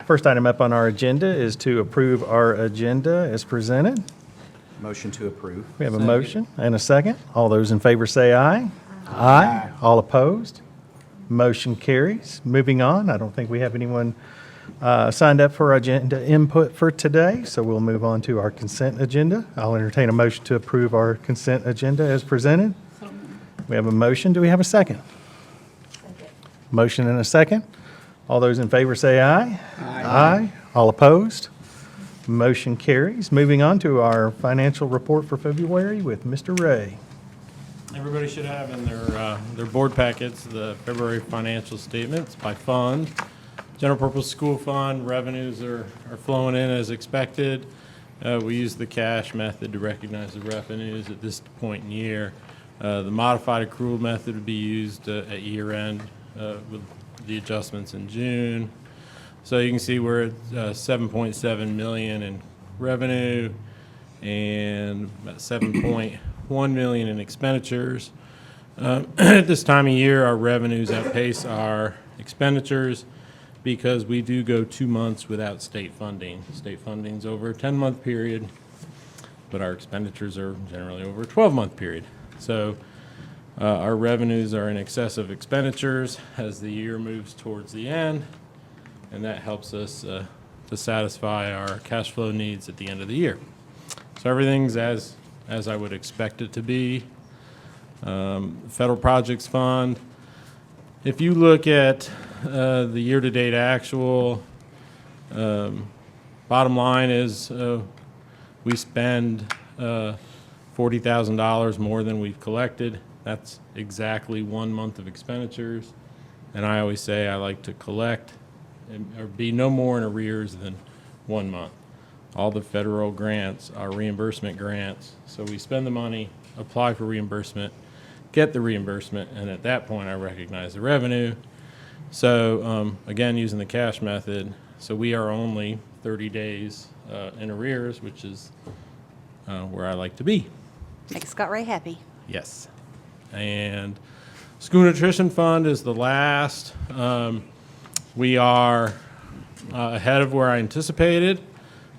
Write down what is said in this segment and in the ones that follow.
First item up on our agenda is to approve our agenda as presented. Motion to approve. We have a motion and a second. All those in favor say aye. Aye. All opposed? Motion carries. Moving on, I don't think we have anyone signed up for agenda input for today, so we'll move on to our consent agenda. I'll entertain a motion to approve our consent agenda as presented. We have a motion. Do we have a second? Motion and a second. All those in favor say aye. Aye. All opposed? Motion carries. Moving on to our financial report for February with Mr. Ray. Everybody should have in their board packets the February financial statements by fund. General purpose school fund revenues are flowing in as expected. We use the cash method to recognize the revenues at this point in year. The modified accrual method would be used at year end with the adjustments in June. So you can see we're at 7.7 million in revenue and about 7.1 million in expenditures. At this time of year, our revenues outpace our expenditures because we do go 2 months without state funding. State funding's over a 10-month period, but our expenditures are generally over a 12-month period. So our revenues are in excess of expenditures as the year moves towards the end, and that helps us to satisfy our cash flow needs at the end of the year. So everything's as I would expect it to be. Federal Projects Fund, if you look at the year-to-date actual, bottom line is we spend $40,000 more than we've collected. That's exactly 1 month of expenditures. And I always say I like to collect or be no more in arrears than 1 month. All the federal grants are reimbursement grants. So we spend the money, apply for reimbursement, get the reimbursement, and at that point I recognize the revenue. So again, using the cash method, so we are only 30 days in arrears, which is where I like to be. Makes Scott Ray happy. Yes. And School Nutrition Fund is the last. We are ahead of where I anticipated.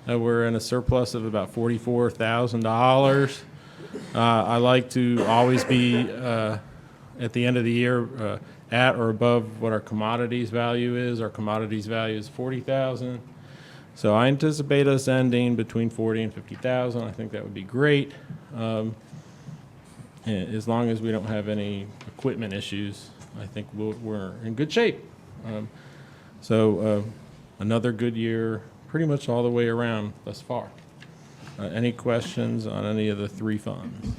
We're in a surplus of about $44,000. I like to always be at the end of the year at or above what our commodities value is. Our commodities value is $40,000. So I anticipate us ending between $40,000 and $50,000. I think that would be great. As long as we don't have any equipment issues, I think we're in good shape. So another good year, pretty much all the way around thus far. Any questions on any of the three funds?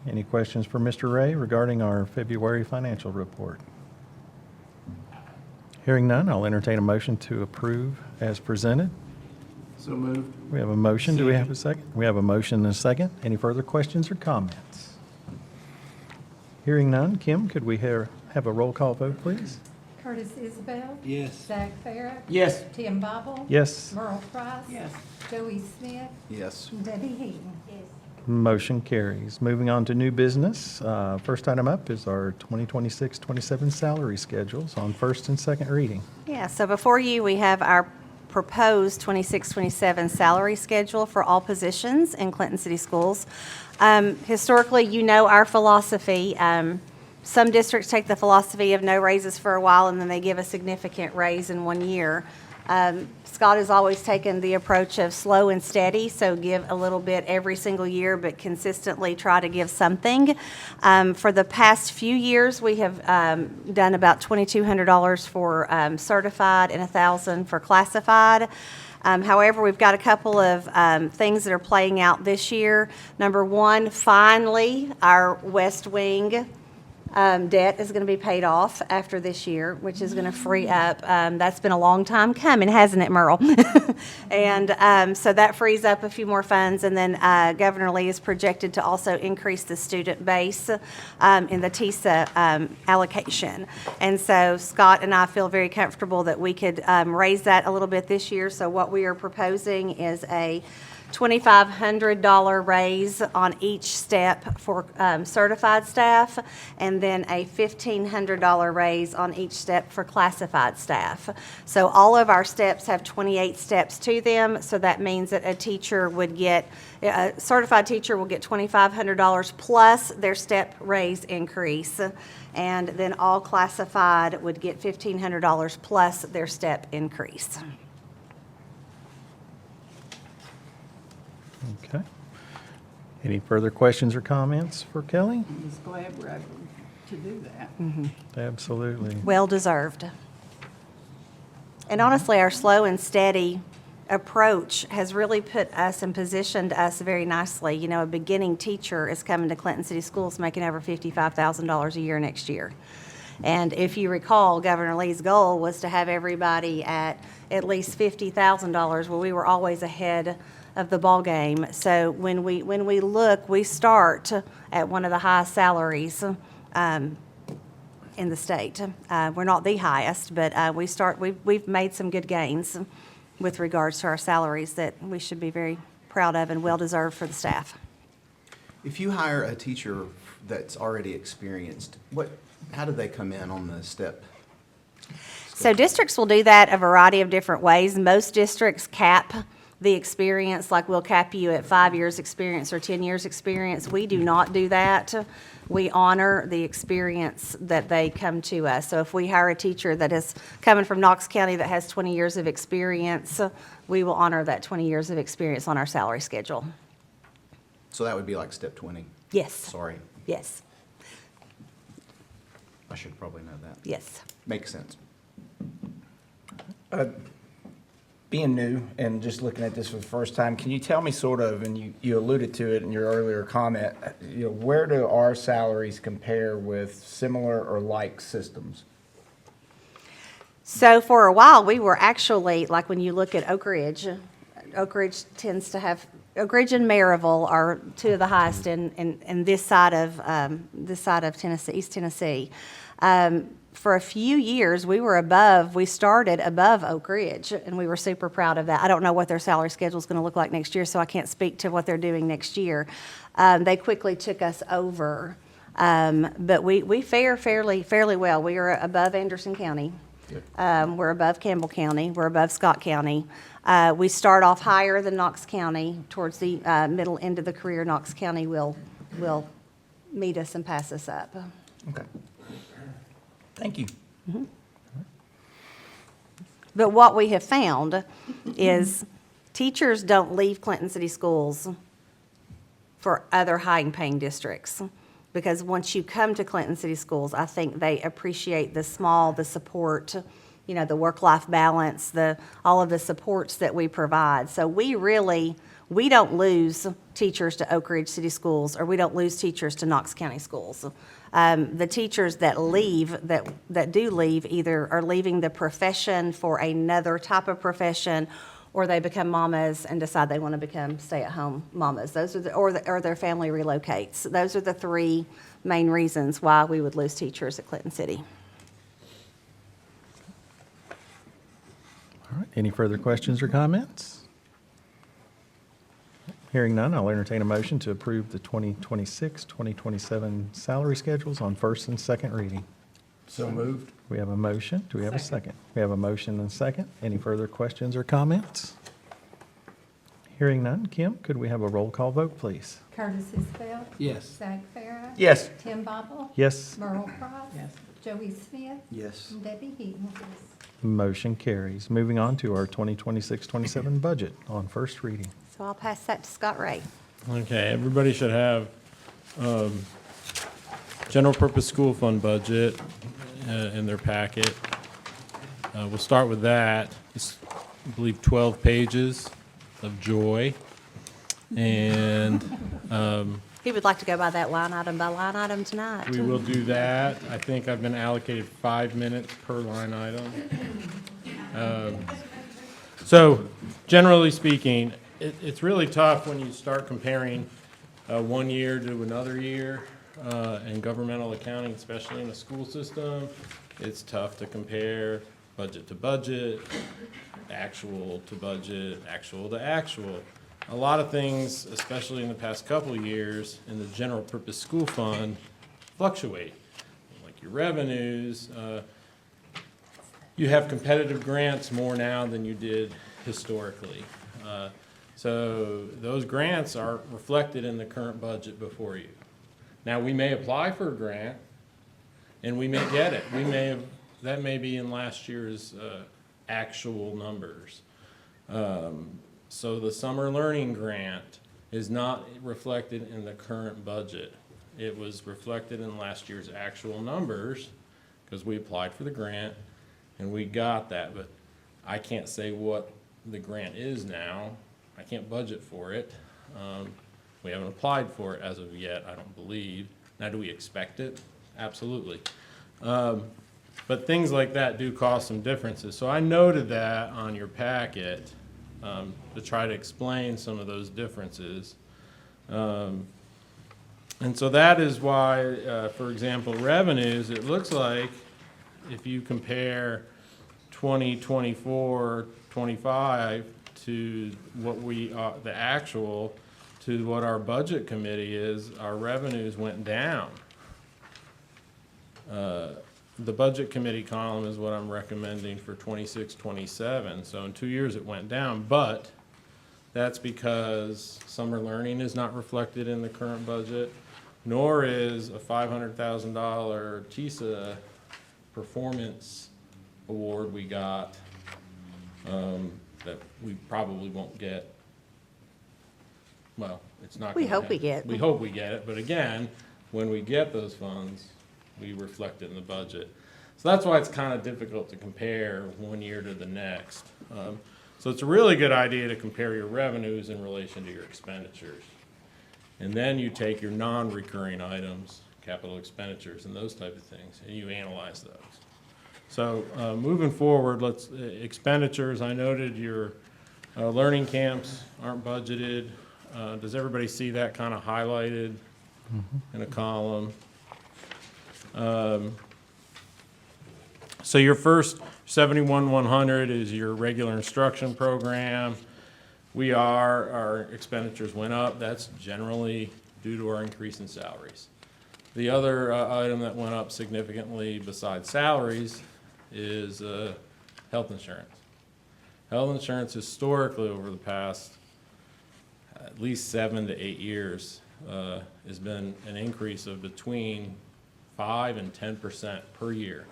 Any questions for Mr. Ray regarding our February financial report? Hearing none, I'll entertain a motion to approve as presented. So moved. We have a motion. Do we have a second? We have a motion and a second. Any further questions or comments? Hearing none, Kim, could we have a roll call vote, please? Curtis Isabel. Yes. Zach Farah. Yes. Tim Bobble. Yes. Merle Price. Yes. Joey Smith. Yes. Debbie Heaton. Yes. Motion carries. Moving on to new business. First item up is our 2026-27 salary schedules on first and second reading. Yeah, so before you, we have our proposed 26-27 salary schedule for all positions in Clinton City Schools. Historically, you know our philosophy. Some districts take the philosophy of no raises for a while, and then they give a significant raise in 1 year. Scott has always taken the approach of slow and steady, so give a little bit every single year, but consistently try to give something. For the past few years, we have done about $2,200 for certified and $1,000 for classified. However, we've got a couple of things that are playing out this year. Number one, finally, our West Wing debt is going to be paid off after this year, which is going to free up. That's been a long time coming, hasn't it, Merle? And so that frees up a few more funds. And then Governor Lee is projected to also increase the student base in the TISA allocation. And so Scott and I feel very comfortable that we could raise that a little bit this year. So what we are proposing is a $2,500 raise on each step for certified staff, and then a $1,500 raise on each step for classified staff. So all of our steps have 28 steps to them, so that means that a teacher would get, a certified teacher will get $2,500 plus their step raise increase, and then all classified would get $1,500 plus their step increase. Okay. Any further questions or comments for Kelly? I was glad we're able to do that. Absolutely. Well-deserved. And honestly, our slow and steady approach has really put us and positioned us very nicely. You know, a beginning teacher is coming to Clinton City Schools making over $55,000 a year next year. And if you recall, Governor Lee's goal was to have everybody at least $50,000. Well, we were always ahead of the ball game. So when we look, we start at one of the highest salaries in the state. We're not the highest, but we've made some good gains with regards to our salaries that we should be very proud of and well-deserved for the staff. If you hire a teacher that's already experienced, how do they come in on the step? So districts will do that a variety of different ways. Most districts cap the experience, like we'll cap you at 5 years experience or 10 years experience. We do not do that. We honor the experience that they come to us. So if we hire a teacher that is coming from Knox County that has 20 years of experience, we will honor that 20 years of experience on our salary schedule. So that would be like step 20? Yes, Sorry, yes, I should probably know that. yes. Makes sense. Being new and just looking at this for the first time, can you tell me sort of, and you alluded to it in your earlier comment, where do our salaries compare with similar or like systems? So for a while, we were actually, like when you look at Oak Ridge tends to have, Oak Ridge and Maryville are two of the highest in this side of Tennessee, East Tennessee. For a few years, we started above Oak Ridge, and we were super proud of that. I don't know what their salary schedule is going to look like next year, so I can't speak to what they're doing next year. They quickly took us over, but we fare fairly well. We are above Anderson County. We're above Campbell County. We're above Scott County. We start off higher than Knox County. Towards the middle end of the career, Knox County will meet us and pass us up. Okay. Thank you. But what we have found is teachers don't leave Clinton City Schools for other high-paying districts. Because once you come to Clinton City Schools, I think they appreciate the support, you know, the work-life balance, all of the supports that we provide. So we don't lose teachers to Oak Ridge City Schools, or we don't lose teachers to Knox County Schools. The teachers that leave, that do leave, either are leaving the profession for another type of profession, or they become mamas and decide they want to become stay-at-home mamas. Those are or their family relocates. Those are the three main reasons why we would lose teachers at Clinton City. All right. Any further questions or comments? Hearing none, I'll entertain a motion to approve the 2026-2027 salary schedules on first and second reading. So moved. We have a motion. Do we have a second? We have a motion and a second. Any further questions or comments? Hearing none, Kim, could we have a roll call vote, please? Curtis Isbell. Yes. Zach Farah. Yes. Tim Bobble. Yes, Merle Cross. Joey Smith. Yes. And Debbie Higgins. motion carries. Moving on to our 2026-27 budget on first reading. So I'll pass that to Scott Ray. Okay, everybody should have general purpose school fund budget in their packet. We'll start with that. It's, I believe, 12 pages of joy. And He would like to go by that line item tonight. we will do that. I think I've been allocated 5 minutes per line item. So generally speaking, it's really tough when you start comparing one year to another year in governmental accounting, especially in the school system. It's tough to compare budget to budget, actual to budget, actual to actual. a lot of things, especially in the past couple of years, in the general purpose school fund fluctuate. Like your revenues, you have competitive grants more now than you did historically. So those grants are reflected in the current budget before you. Now, we may apply for a grant and we may get it. That may be in last year's actual numbers. So the summer learning grant is not reflected in the current budget. It was reflected in last year's actual numbers because we applied for the grant and we got that, but I can't say what the grant is now. I can't budget for it. We haven't applied for it as of yet, I don't believe. Now, do we expect it? Absolutely. But things like that do cause some differences. So I noted that on your packet to try to explain some of those differences. And so that is why, for example, revenues, it looks like if you compare 2024, 25 to what the actual to what our budget committee is, our revenues went down. The budget committee column is what I'm recommending for 26, 27. So in 2 years it went down, but that's because summer learning is not reflected in the current budget, nor is a $500,000 TISA performance award we got that we probably won't get. Well, it's not. We gonna hope we happen. get. We hope we get it, but again, when we get those funds, we reflect it in the budget. So that's why it's kind of difficult to compare one year to the next. So it's a really good idea to compare your revenues in relation to your expenditures. And then you take your non-recurring items, capital expenditures and those type of things, and you analyze those. So moving forward, expenditures, I noted your learning camps aren't budgeted. Does everybody see that kind of highlighted in a column? So your first 71,100 is your regular instruction program. Our expenditures went up. That's generally due to our increase in salaries. The other item that went up significantly besides salaries is health insurance. Health insurance historically over the past at least 7 to 8 years has been an increase of between 5 and 10% per year.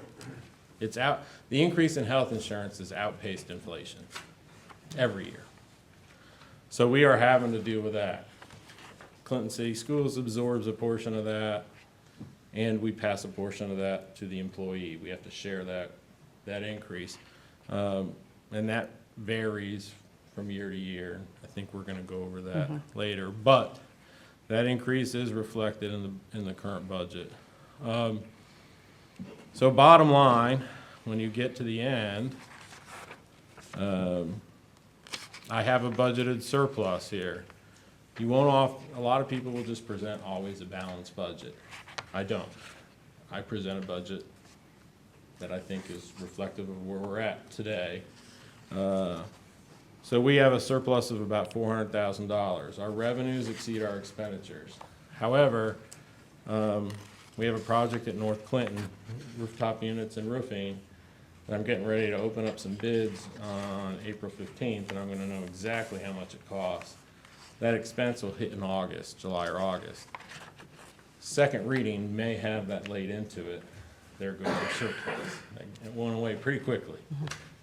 The increase in health insurance has outpaced inflation every year. So we are having to deal with that. Clinton City Schools absorbs a portion of that, and we pass a portion of that to the employee. We have to share that increase. And that varies from year to year. I think we're going to go over that later. But that increase is reflected in the current budget. So bottom line, when you get to the end, I have a budgeted surplus here. A lot of people will just present always a balanced budget. I don't. I present a budget that I think is reflective of where we're at today. So we have a surplus of about $400,000. Our revenues exceed our expenditures. However, we have a project at North Clinton, rooftop units and roofing, that I'm getting ready to open up some bids on April 15th, and I'm going to know exactly how much it costs. That expense will hit in August, July or August. Second reading may have that laid into it. There goes our surplus. It went away pretty quickly.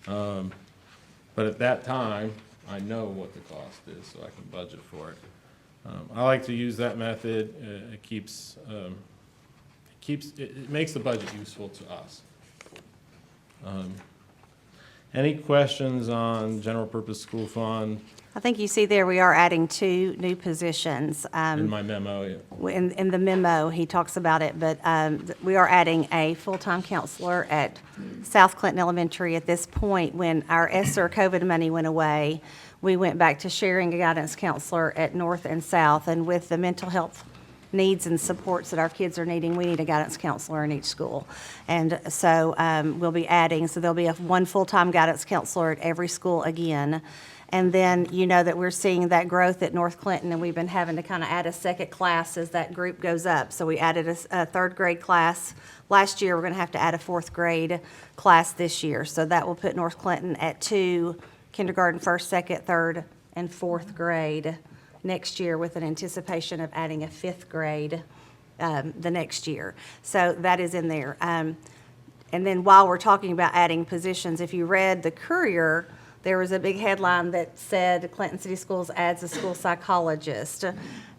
But at that time, I know what the cost is, so I can budget for it. I like to use that method. It makes the budget useful to us. Any questions on general purpose school fund I think you see there, we are adding 2 new positions. in my memo? Yeah. In the memo, he talks about it, but we are adding a full-time counselor at South Clinton Elementary. At this point, when our ESSER COVID money went away, we went back to sharing a guidance counselor at North and South. And with the mental health needs and supports that our kids are needing, we need a guidance counselor in each school. And so we'll be adding, so there'll be one full-time guidance counselor at every school again. And then you know that we're seeing that growth at North Clinton, and we've been having to kind of add a second class as that group goes up. So we added a third grade class last year. We're going to have to add a fourth grade class this year. So that will put North Clinton at 2 kindergarten, first, second, third, and fourth grade next year, with an anticipation of adding a fifth grade the next year. So that is in there. And then while we're talking about adding positions, if you read the Courier, there was a big headline that said Clinton City Schools adds a school psychologist.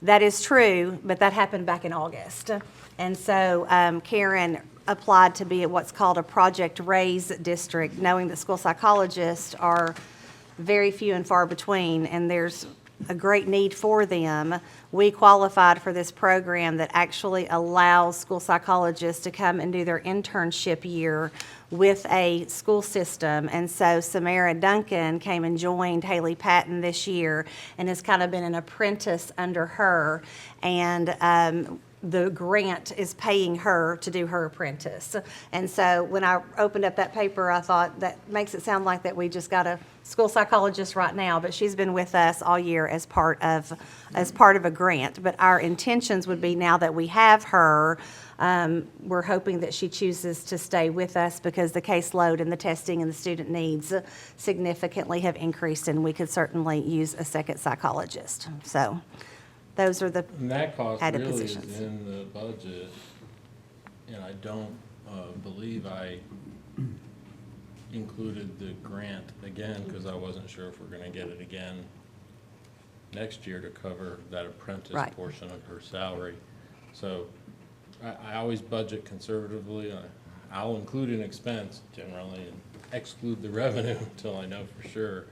That is true, but that happened back in August. And so Karen applied to be at what's called a Project Raise district, knowing that school psychologists are very few and far between, and there's a great need for them. We qualified for this program that actually allows school psychologists to come and do their internship year with a school system. And so Samara Duncan came and joined Haley Patton this year and has kind of been an apprentice under her. And the grant is paying her to do her apprentice. And so when I opened up that paper, I thought that makes it sound like that we just got a school psychologist right now, but she's been with us all year as part of a grant. But our intentions would be, now that we have her, we're hoping that she chooses to stay with us, because the caseload and the testing and the student needs significantly have increased, and we could certainly use a second psychologist. So those are the And that cost added really positions. is in the budget, and I don't believe I included the grant again, because I wasn't sure if we're gonna get it again next year to cover that apprentice Right. portion of her salary. So I always budget conservatively. I'll include an expense generally and exclude the revenue until I know for sure,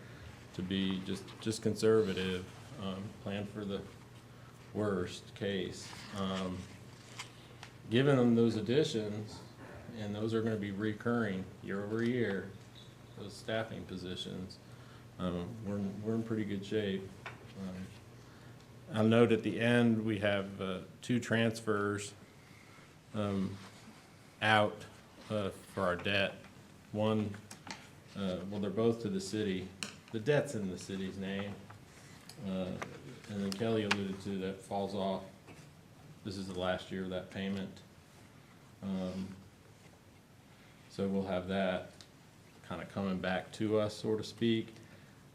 to be just conservative, plan for the worst case. Given them those additions, and those are gonna be recurring year over year, those staffing positions, we're in pretty good shape. I'll note at the end, we have 2 transfers out for our debt. One, well, they're both to the city. The debt's in the city's name. And then Kelly alluded to that falls off. This is the last year of that payment. So we'll have that kind of coming back to us, so to speak.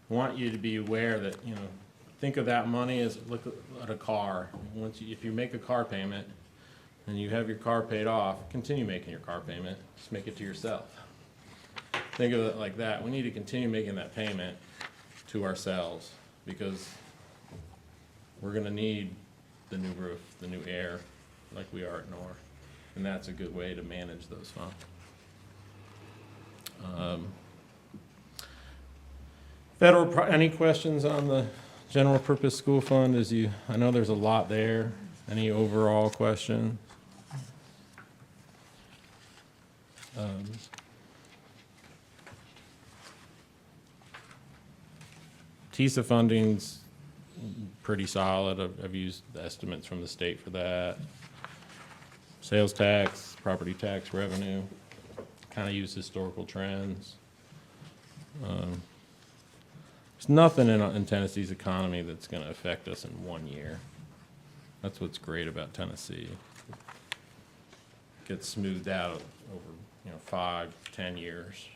I want you to be aware that, think of that money as, look at a car. If you make a car payment and you have your car paid off, continue making your car payment, just make it to yourself. Think of it like that. We need to continue making that payment to ourselves, because we're gonna need the new roof, the new air, like we are at North. And that's a good way to manage those funds. Any questions on the general purpose school fund? I know there's a lot there. Any overall questions? TISA funding's pretty solid. I've used the estimates from the state for that. Sales tax, property tax revenue, kind of use historical trends. There's nothing in Tennessee's economy that's going to affect us in 1 year. That's what's great about Tennessee. It gets smoothed out over 5, 10 years.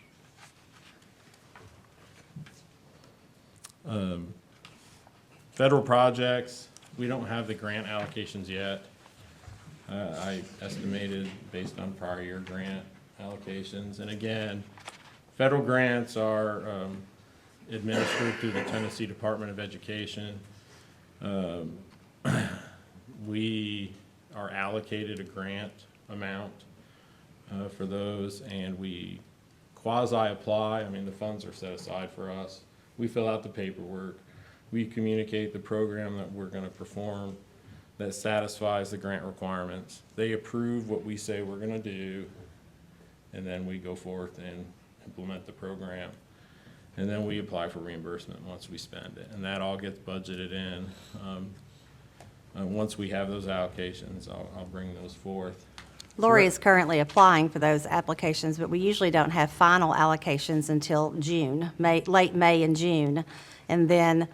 Federal projects, we don't have the grant allocations yet. I estimated based on prior year grant allocations. And again, federal grants are administered through the Tennessee Department of Education. We are allocated a grant amount for those, and we quasi-apply. I mean, the funds are set aside for us. We fill out the paperwork. We communicate the program that we're going to perform that satisfies the grant requirements. They approve what we say we're going to do, and then we go forth and implement the program. And then we apply for reimbursement once we spend it, and that all gets budgeted in. Once we have those allocations, I'll bring those forth. Lori is currently applying for those applications, but we usually don't have final allocations until June, late May and June. And then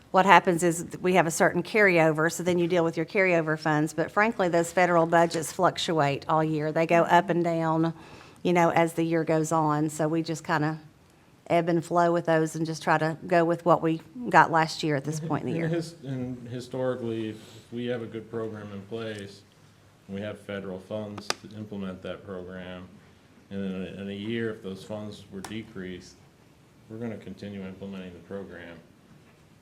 what happens is we have a certain carryover, so then you deal with your carryover funds. But frankly, those federal budgets fluctuate all year. They go up and down, as the year goes on. So we just kind of ebb and flow with those and just try to go with what we got last year at this point in the year. And historically, if we have a good program in place, we have federal funds to implement that program, and in a year, if those funds were decreased, we're gonna continue implementing the program,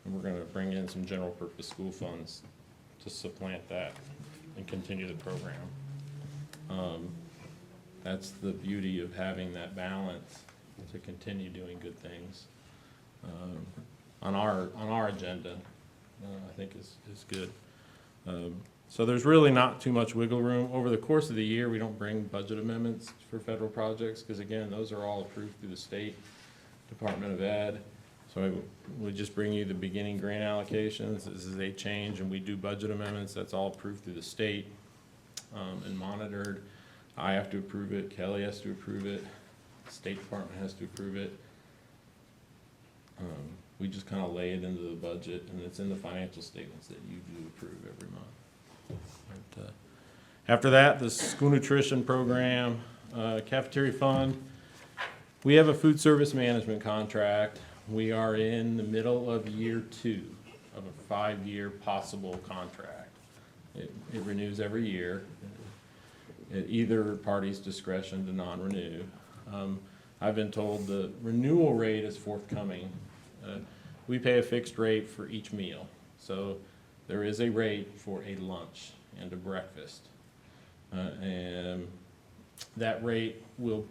and we're gonna bring in some general purpose school funds to supplant that and continue the program. That's the beauty of having that balance to continue doing good things. On our agenda, I think is good. So there's really not too much wiggle room. Over the course of the year, we don't bring budget amendments for federal projects, because again, those are all approved through the state Department of Ed. So we just bring you the beginning grant allocations. As they change and we do budget amendments, that's all approved through the state and monitored. I have to approve it, Kelly has to approve it, State Department has to approve it. We just kind of lay it into the budget, and it's in the financial statements that you do approve every month. But, after that, the school nutrition program, cafeteria fund, we have a food service management contract. We are in the middle of year 2 of a 5-year possible contract. It renews every year at either party's discretion to non-renew. I've been told the renewal rate is forthcoming. We pay a fixed rate for each meal. So there is a rate for a lunch and a breakfast. And that rate will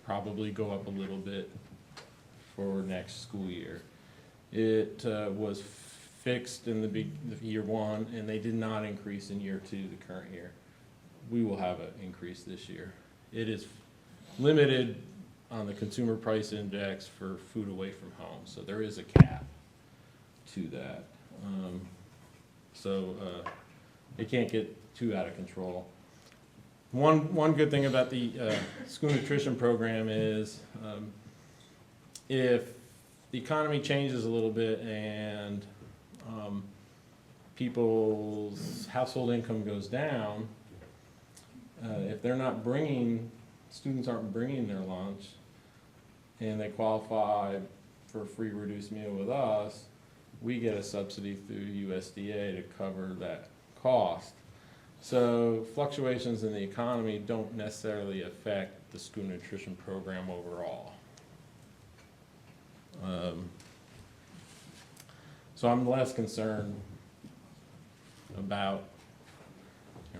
probably go up a little bit for next school year. It was fixed in the year 1, and they did not increase in year 2, the current year. We will have an increase this year. It is limited on the consumer price index for food away from home, so there is a cap to that. It can't get too out of control. One good thing about the school nutrition program is if the economy changes a little bit and people's household income goes down, if they're not students aren't bringing their lunch and they qualify for a free reduced meal with us, we get a subsidy through USDA to cover that cost. So fluctuations in the economy don't necessarily affect the school nutrition program overall. So I'm less concerned about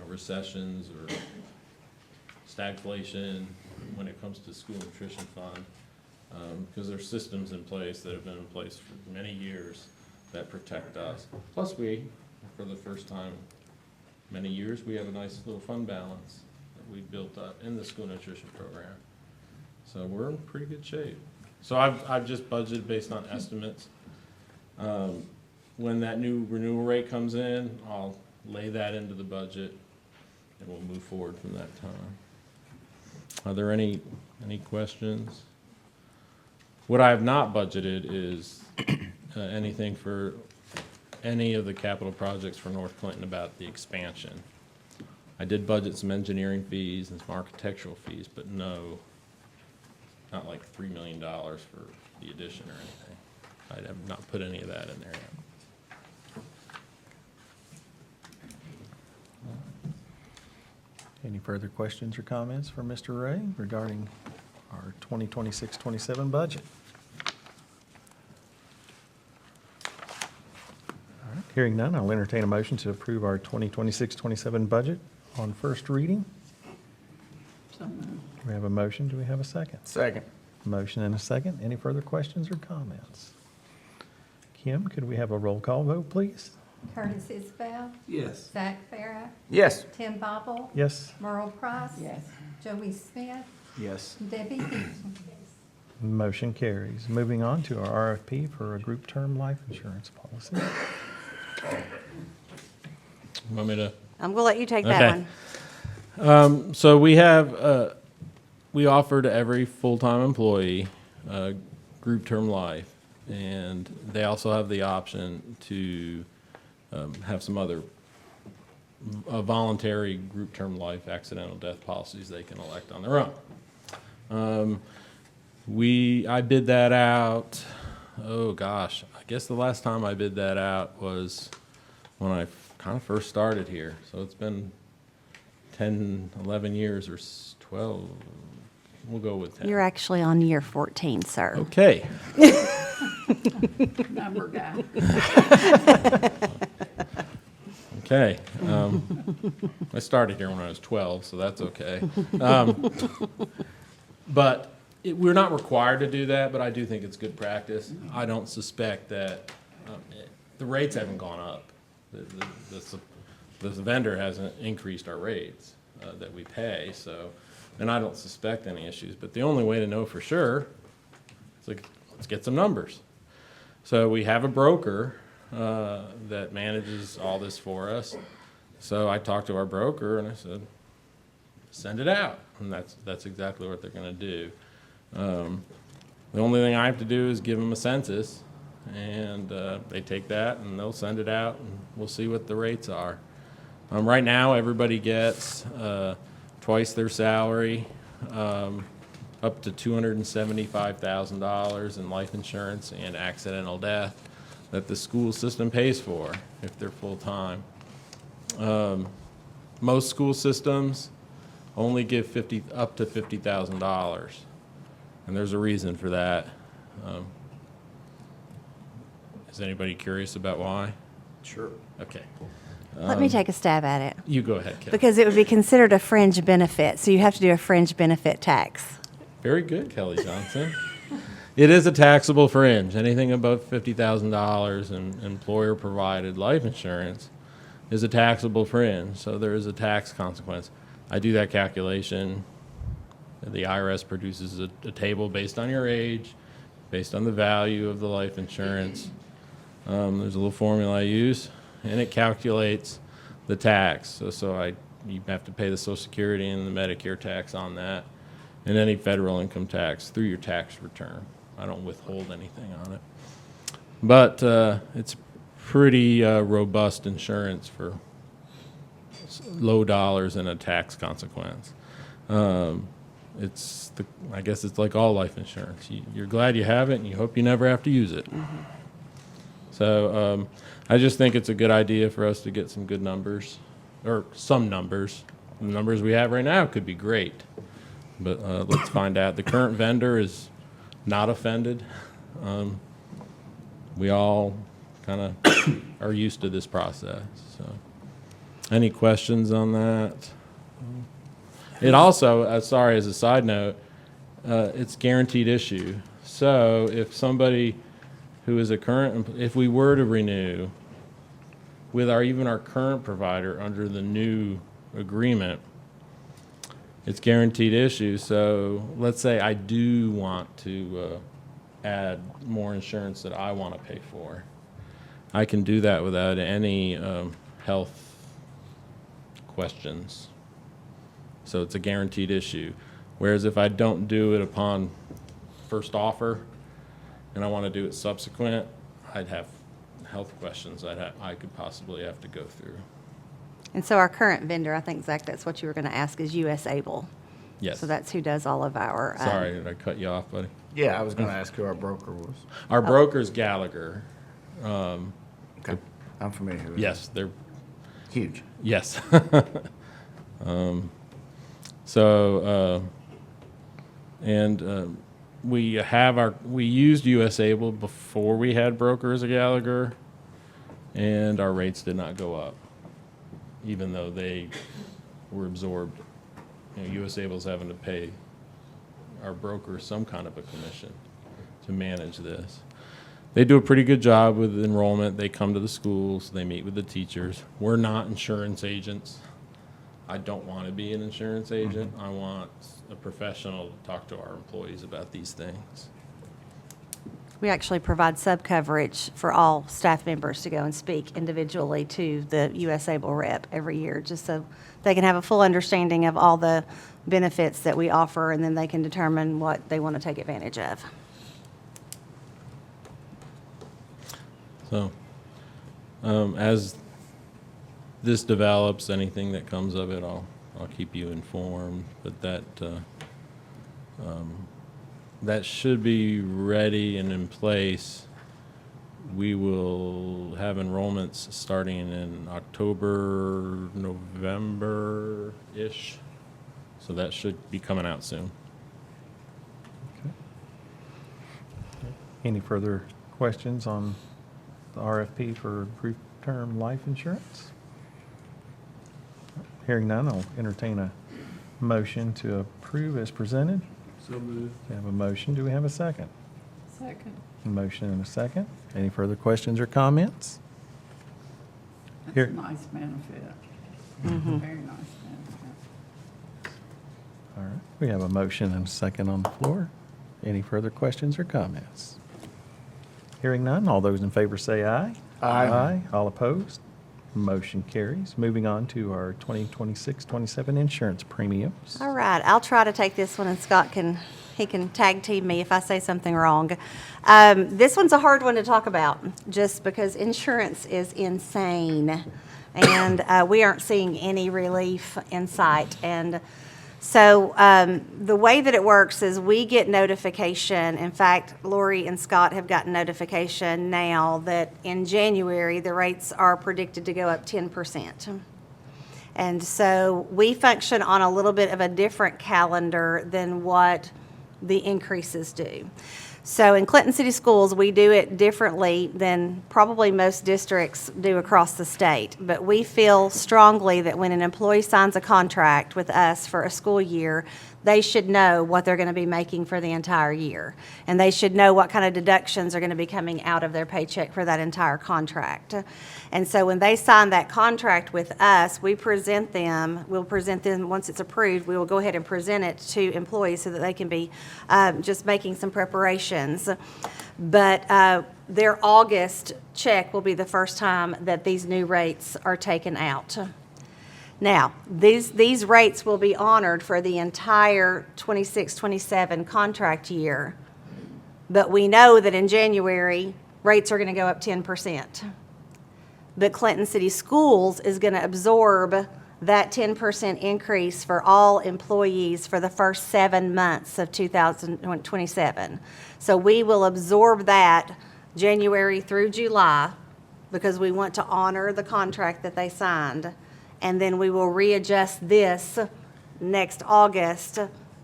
recessions or stagflation when it comes to school nutrition fund, because there's systems in place that have been in place for many years that protect us. Plus we, for the first time in many years, we have a nice little fund balance that we built up in the school nutrition program. So we're in pretty good shape. So I've just budgeted based on estimates. When that new renewal rate comes in, I'll lay that into the budget and we'll move forward from that time. Are there any questions? What I have not budgeted is anything for any of the capital projects for North Clinton about the expansion. I did budget some engineering fees and some architectural fees, but not like $3 million for the addition or anything. I have not put any of that in there yet. Any further questions or comments for Mr. Ray regarding our 2026-27 budget? All right, hearing none, I'll entertain a motion to approve our 2026-27 budget on first reading. We have a motion. Do we have a second? Second. Motion and a second. Any further questions or comments? Kim, could we have a roll call vote, please? Curtis Isbell, Yes. Zach Farah, Yes. Tim Bobble, Yes. Merle Price. Yes. Joey Smith, Yes. Debbie Hickman. Motion carries. Moving on to our RFP for a group term life insurance policy. Want me to? I'm going to let you take that Okay. one. So we have, we offer to every full-time employee group term life, and they also have the option to have some other voluntary group term life accidental death policies they can elect on their own. I bid that out, oh gosh, I guess the last time I bid that out was when I kind of first started here. So it's been 10, 11 years or 12, we'll go with 10. You're actually on year 14, sir. Okay. Number guy. Okay. I started here when I was 12, so that's okay. But we're not required to do that, but I do think it's good practice. I don't suspect that the rates haven't gone up. The vendor hasn't increased our rates that we pay, so, and I don't suspect any issues. But the only way to know for sure is like, let's get some numbers. So we have a broker that manages all this for us. So I talked to our broker and I said, send it out. And that's exactly what they're going to do. The only thing I have to do is give them a census, and they take that and they'll send it out, and we'll see what the rates are. Right now, everybody gets twice their salary, up to $275,000 in life insurance and accidental death that the school system pays for if they're full-time. Most school systems only give up to $50,000, and there's a reason for that. Is anybody curious about why? Sure. Okay, Let me take a stab at it. you go ahead, Kelly. Because it would be considered a fringe benefit, so you have to do a fringe benefit tax. Very good, Kelly Johnson. It is a taxable fringe. Anything above $50,000 in employer-provided life insurance is a taxable fringe, so there is a tax consequence. I do that calculation. The IRS produces a table based on your age, based on the value of the life insurance. There's a little formula I use, and it calculates the tax. So you have to pay the Social Security and the Medicare tax on that, and any federal income tax through your tax return. I don't withhold anything on it. But it's pretty robust insurance for low dollars and a tax consequence. I guess it's like all life insurance. You're glad you have it, and you hope you never have to use it. So I just think it's a good idea for us to get some good numbers, or some numbers. The numbers we have right now could be great, but let's find out. The current vendor is not offended. We all kind of are used to this process. So, any questions on that? It also, sorry, as a side note, it's guaranteed issue. So if somebody who is a current, if we were to renew with even our current provider under the new agreement, it's guaranteed issue. So let's say I do want to add more insurance that I want to pay for. I can do that without any health questions. So it's a guaranteed issue. Whereas if I don't do it upon first offer and I want to do it subsequent, I'd have health questions I could possibly have to go through. And so our current vendor, I think, Zach, that's what you were going to ask, is US Able. Yes. So that's who does all of our. Sorry, did I cut you off, buddy? Yeah, I was going to ask who our broker was. Our broker's Gallagher. Okay, I'm familiar with it. Yes, they're Huge. yes. We used US Able before we had brokers at Gallagher, and our rates did not go up, even though they were absorbed. US Able's having to pay our broker some kind of a commission to manage this. They do a pretty good job with enrollment. They come to the schools, they meet with the teachers. We're not insurance agents. I don't want to be an insurance agent. I want a professional to talk to our employees about these things. we actually provide sub-coverage for all staff members to go and speak individually to the US Able rep every year, just so they can have a full understanding of all the benefits that we offer, and then they can determine what they want to take advantage of. So, as this develops, anything that comes of it, I'll keep you informed. But that should be ready and in place. We will have enrollments starting in October, November-ish. So that should be coming out soon. Any further questions on the RFP for group term life insurance? Hearing none, I'll entertain a motion to approve as presented. So moved. We have a motion. Do we have a second? Second. A motion and a second. Any further questions or comments? That's Here. a nice benefit. Very nice benefit. All right. We have a motion and a second on the floor. Any further questions or comments? Hearing none, all those in favor say aye. Aye. All opposed? Motion carries. Moving on to our 2026-27 insurance premiums. All right, I'll try to take this one, and Scott can tag team me if I say something wrong. This one's a hard one to talk about, just because insurance is insane, and we aren't seeing any relief in sight. And so the way that it works is we get notification. In fact, Lori and Scott have gotten notification now that in January, the rates are predicted to go up 10%. And so we function on a little bit of a different calendar than what the increases do. So in Clinton City Schools, we do it differently than probably most districts do across the state. But we feel strongly that when an employee signs a contract with us for a school year, they should know what they're going to be making for the entire year. And they should know what kind of deductions are going to be coming out of their paycheck for that entire contract. And so when they sign that contract with us, we'll present them, once it's approved, we will go ahead and present it to employees so that they can be just making some preparations. But their August check will be the first time that these new rates are taken out. Now, these rates will be honored for the entire 26-27 contract year, but we know that in January, rates are going to go up 10%. But Clinton City Schools is going to absorb that 10% increase for all employees for the first 7 months of 2027. So we will absorb that January through July because we want to honor the contract that they signed. And then we will readjust this next August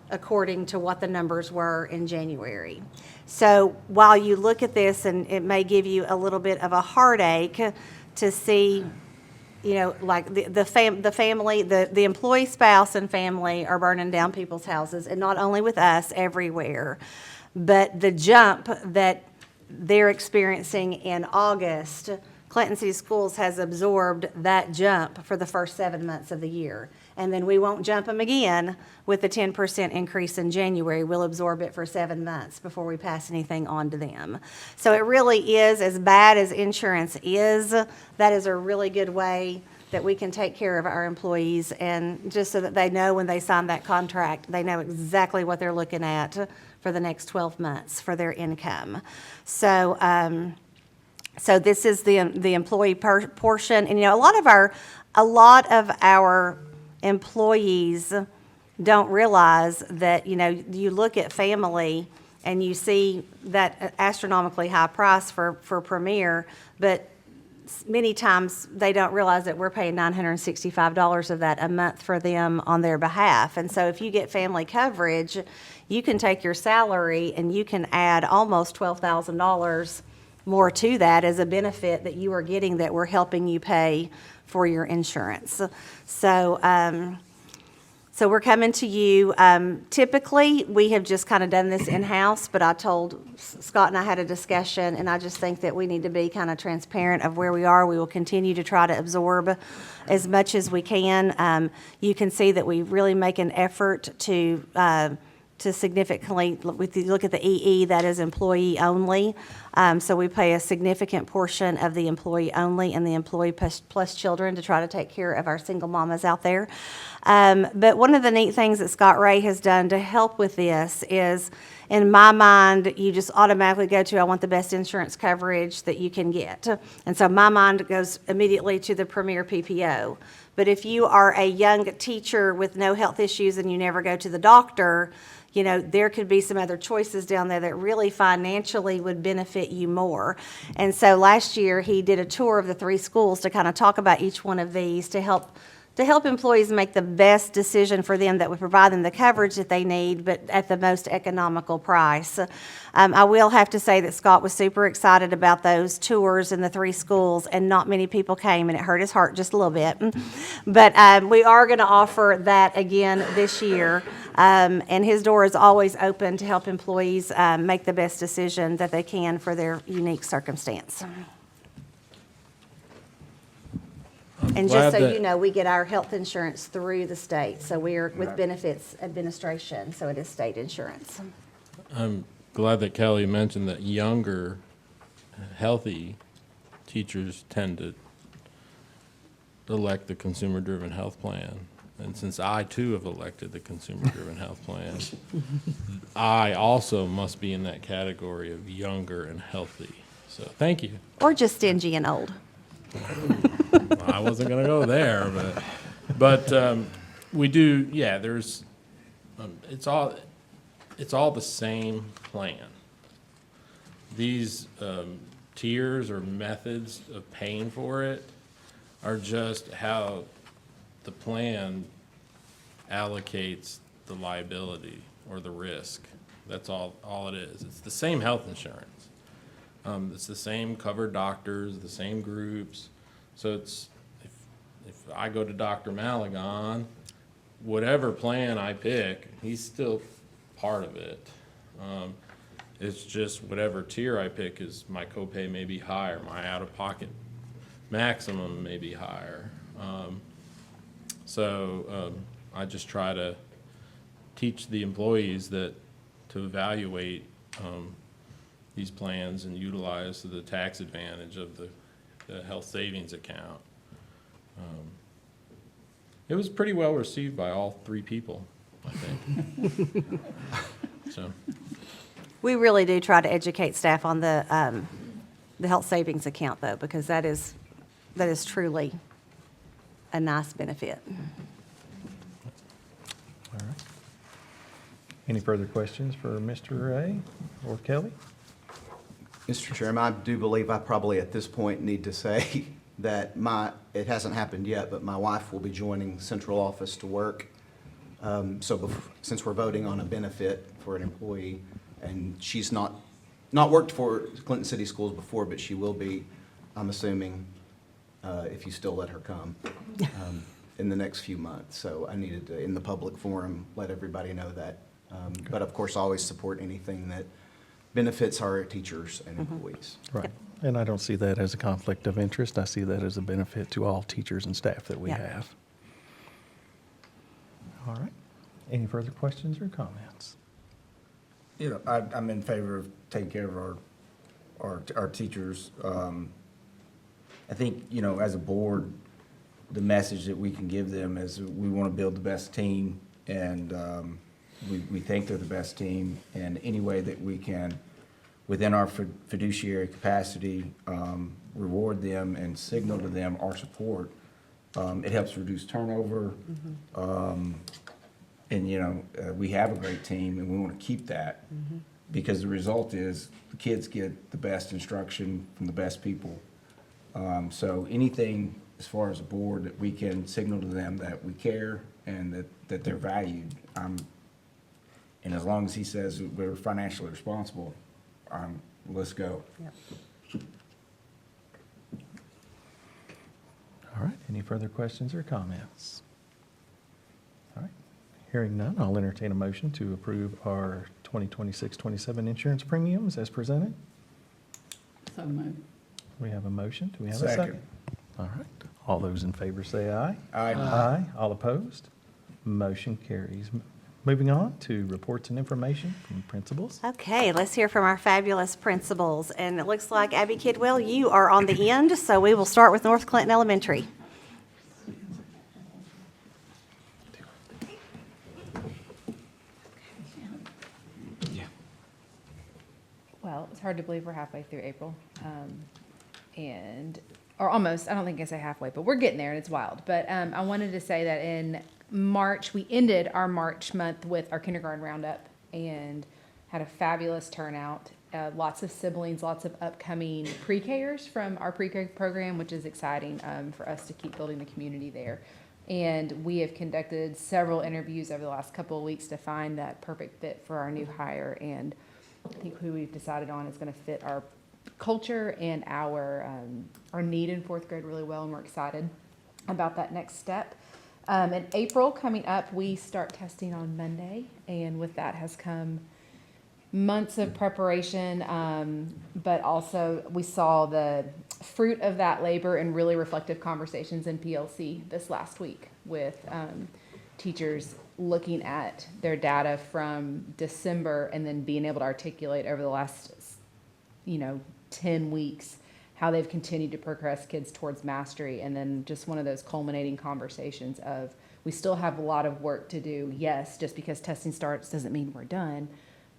according to what the numbers were in January. So while you look at this, and it may give you a little bit of a heartache to see, you know, like the employee spouse and family are burning down people's houses, and not only with us, everywhere. But the jump that they're experiencing in August, Clinton City Schools has absorbed that jump for the first 7 months of the year. And then we won't jump them again with the 10% increase in January. We'll absorb it for 7 months before we pass anything on to them. So it really is, as bad as insurance is, that is a really good way that we can take care of our employees, and just so that they know when they sign that contract, they know exactly what they're looking at for the next 12 months for their income. So, so this is the employee portion, and you know, a lot of our employees don't realize that, you know, you look at family and you see that astronomically high price for Premier, but many times they don't realize that we're paying $965 of that a month for them on their behalf. And so if you get family coverage, you can take your salary and you can add almost $12,000 more to that as a benefit that you are getting, that we're helping you pay for your insurance. So, so we're coming to you. Typically, we have just kind of done this in-house, but I told Scott, and I had a discussion, and I just think that we need to be kind of transparent of where we are. We will continue to try to absorb as much as we can. You can see that we really make an effort to to significantly, if you look at the EE, that is employee only. So we pay a significant portion of the employee only and the employee plus children to try to take care of our single mamas out there. But one of the neat things that Scott Ray has done to help with this is, in my mind, you just automatically go to, I want the best insurance coverage that you can get. And so my mind goes immediately to the Premier PPO. But if you are a young teacher with no health issues and you never go to the doctor, you know, there could be some other choices down there that really financially would benefit you more. And so last year, he did a tour of the 3 schools to kind of talk about each one of these to help employees make the best decision for them that would provide them the coverage that they need, but at the most economical price. I will have to say that Scott was super excited about those tours in the 3 schools, and not many people came, and it hurt his heart just a little bit. But we are going to offer that again this year, and his door is always open to help employees make the best decision that they can for their unique circumstance. And just glad so that- you know, we get our health insurance through the state, so we're with Benefits Administration, so it is state insurance. I'm glad that Kelly mentioned that younger, healthy teachers tend to elect the consumer-driven health plan. And since I too have elected the consumer-driven health plan, I also must be in that category of younger and healthy. So thank you. Or just stingy and old. I wasn't gonna go there, but we do. Yeah, there's. It's all the same plan. These tiers or methods of paying for it are just how the plan allocates the liability or the risk. That's all it is. It's the same health insurance. It's the same covered doctors, the same groups. So it's, if I go to Dr. Malagon, whatever plan I pick, he's still part of it. It's just whatever tier I pick is, my copay may be higher, my out-of-pocket maximum may be higher. I just try to teach the employees that to evaluate these plans and utilize the tax advantage of the health savings account. It was pretty well received by all 3 people, I think. So, We really do try to educate staff on the health savings account, though, because that is truly a nice benefit. All right. Any further questions for Mr. Ray or Kelly? Mr. Chairman, I do believe I probably at this point need to say that it hasn't happened yet, but my wife will be joining central office to work. Since we're voting on a benefit for an employee, and she's not worked for Clinton City Schools before, but she will be, I'm assuming, if you still let her come, in the next few months. So I needed to, in the public forum, let everybody know that. But of course, I always support anything that benefits our teachers and employees. Right. And I don't see that as a conflict of interest. I see that as a benefit to all teachers and staff that we Yeah. have. All right. Any further questions or comments? You know, I'm in favor of taking care of our teachers. I think, you know, as a board, the message that we can give them is we want to build the best team, and we think they're the best team, and any way that we can, within our fiduciary capacity, reward them and signal to them our support. It helps reduce turnover. And, you know, we have a great team, and we want to keep that, because the result is the kids get the best instruction from the best people. So anything as far as a board that we can signal to them that we care and that they're valued, and as long as he says we're financially responsible, let's go. Yep. All right. Any further questions or comments? All right. Hearing none, I'll entertain a motion to approve our 2026-27 insurance premiums as presented. So moved. We have a motion. Do we have a second? Second. All right. All those in favor say aye. Aye. Aye. All opposed? Motion carries. Moving on to reports and information from principals. Okay, let's hear from our fabulous principals. And it looks like Abby Kidwell, you are on the end, so we will start with North Clinton Elementary. Well, it's hard to believe we're halfway through April. Or almost, I don't think I can say halfway, but we're getting there and it's wild. But I wanted to say that in March, we ended our March month with our kindergarten roundup and had a fabulous turnout. Lots of siblings, lots of upcoming pre-Kers from our pre-K program, which is exciting for us to keep building the community there. And we have conducted several interviews over the last couple of weeks to find that perfect fit for our new hire. And I think who we've decided on is going to fit our culture and our need in fourth grade really well, and we're excited about that next step. In April coming up, we start testing on Monday, and with that has come months of preparation, but also we saw the fruit of that labor and really reflective conversations in PLC this last week with teachers looking at their data from December and then being able to articulate over the last 10 weeks how they've continued to progress kids towards mastery. And then just one of those culminating conversations of, we still have a lot of work to do. Yes, just because testing starts doesn't mean we're done,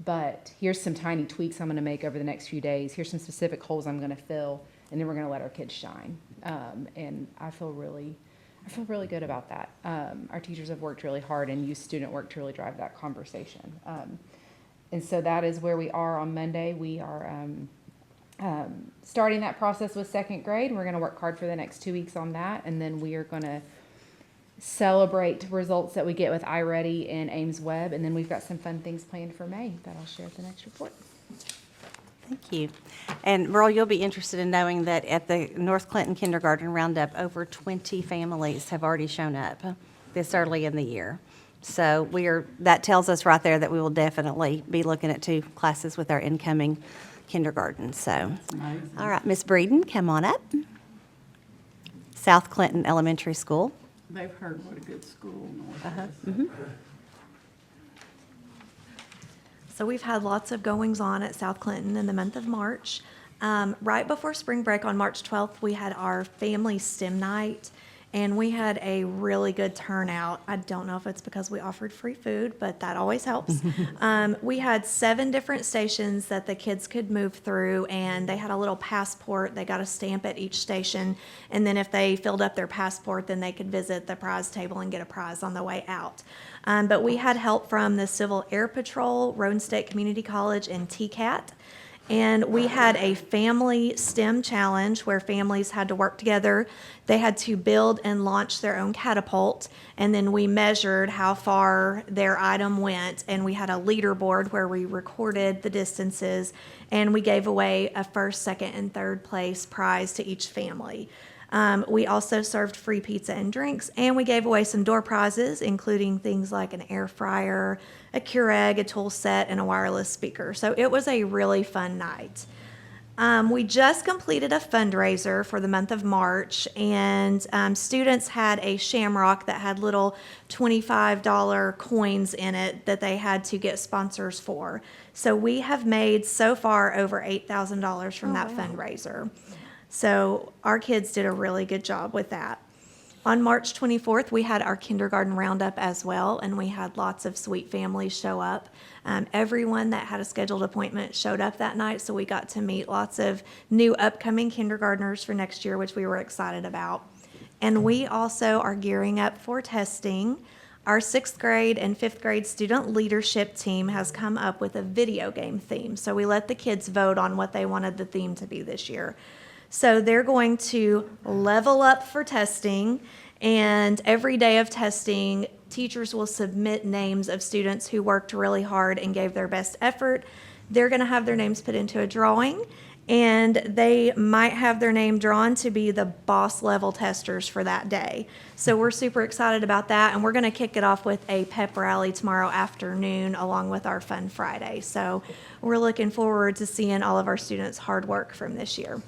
but here's some tiny tweaks I'm going to make over the next few days. Here's some specific holes I'm going to fill, and then we're going to let our kids shine. And I feel really good about that. Our teachers have worked really hard, and youth student work to really drive that conversation. And so that is where we are on Monday. We are starting that process with second grade. We're going to work hard for the next 2 weeks on that, and then we are going to celebrate results that we get with iReady and Ames Web, and then we've got some fun things planned for May that I'll share at the next report. Thank you. And Merle, you'll be interested in knowing that at the North Clinton Kindergarten Roundup, over 20 families have already shown up this early in the year. So that tells us right there that we will definitely be looking at 2 classes with our incoming kindergarten. So, Amazing. all right, Ms. Breeden, come on up. South Clinton Elementary School. They've heard what a good school North is. So we've had lots of goings on at South Clinton in the month of March. Right before spring break on March 12th, we had our family STEM night, and we had a really good turnout. I don't know if it's because we offered free food, but that always helps. We had 7 different stations that the kids could move through, and they had a little passport. They got a stamp at each station, and then if they filled up their passport, then they could visit the prize table and get a prize on the way out. But we had help from the Civil Air Patrol, Roan State Community College, and TCAT. And we had a family STEM challenge where families had to work together. They had to build and launch their own catapult, and then we measured how far their item went, and we had a leaderboard where we recorded the distances, and we gave away a first, second, and third place prize to each family. We also served free pizza and drinks, and we gave away some door prizes, including things like an air fryer, a Keurig, a tool set, and a wireless speaker. So it was a really fun night. We just completed a fundraiser for the month of March, and students had a shamrock that had little $25 coins in it that they had to get sponsors for. So we have made so far over $8,000 from that fundraiser. So our kids did a really good job with that. On March 24th, we had our kindergarten roundup as well, and we had lots of sweet families show up. Everyone that had a scheduled appointment showed up that night, so we got to meet lots of new upcoming kindergartners for next year, which we were excited about. And we also are gearing up for testing. Our 6th grade and 5th grade student leadership team has come up with a video game theme. So we let the kids vote on what they wanted the theme to be this year. So they're going to level up for testing, and every day of testing, teachers will submit names of students who worked really hard and gave their best effort. They're going to have their names put into a drawing, and they might have their name drawn to be the boss level testers for that day. So we're super excited about that, and we're going to kick it off with a pep rally tomorrow afternoon along with our Fun Friday. So we're looking forward to seeing all of our students' hard work from this year.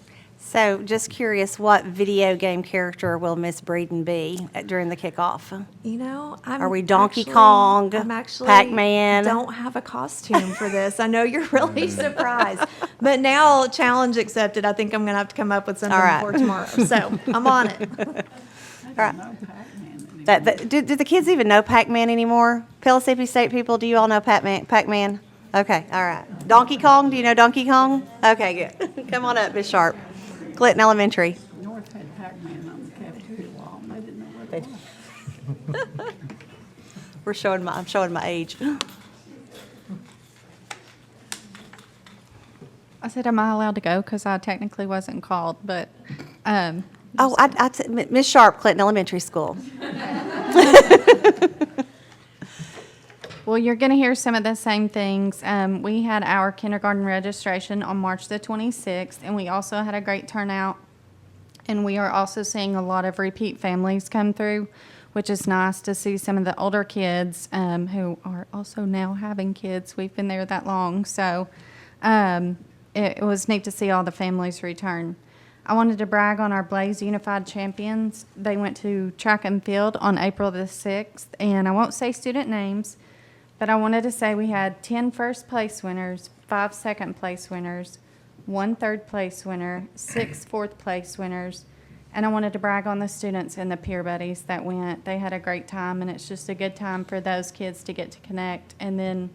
So just curious, what video game character will Miss Breeden be during the kickoff? You know, Are we Donkey Kong, I'm actually Pac-Man? don't have a costume for this. I know you're really surprised, but now challenge accepted. I think I'm gonna have to come up with something All right. for tomorrow. So I'm on it. I Right. didn't know Pac-Man. Do the kids even know Pac-Man anymore? Pellissippi State people, do you all know Pac-Man? Okay, all right. Donkey Kong, do you know Donkey Kong? Okay, good. Come on up, Ms. Sharp. Clinton Elementary. North had Pac-Man on the cafeteria wall, and they didn't know what it was. I'm showing my age. I said, am I allowed to go? Because I technically wasn't called, but, Oh, Ms. Sharp, Clinton Elementary School. well, you're going to hear some of the same things. We had our kindergarten registration on March the 26th, and we also had a great turnout. And we are also seeing a lot of repeat families come through, which is nice to see some of the older kids who are also now having kids. We've been there that long. So it was neat to see all the families return. I wanted to brag on our Blaze Unified Champions. They went to track and field on April the 6th, and I won't say student names, but I wanted to say we had 10 first place winners, 5 second place winners, 1 third place winner, 6 fourth place winners, and I wanted to brag on the students and the peer buddies that went. They had a great time, and it's just a good time for those kids to get to connect, and then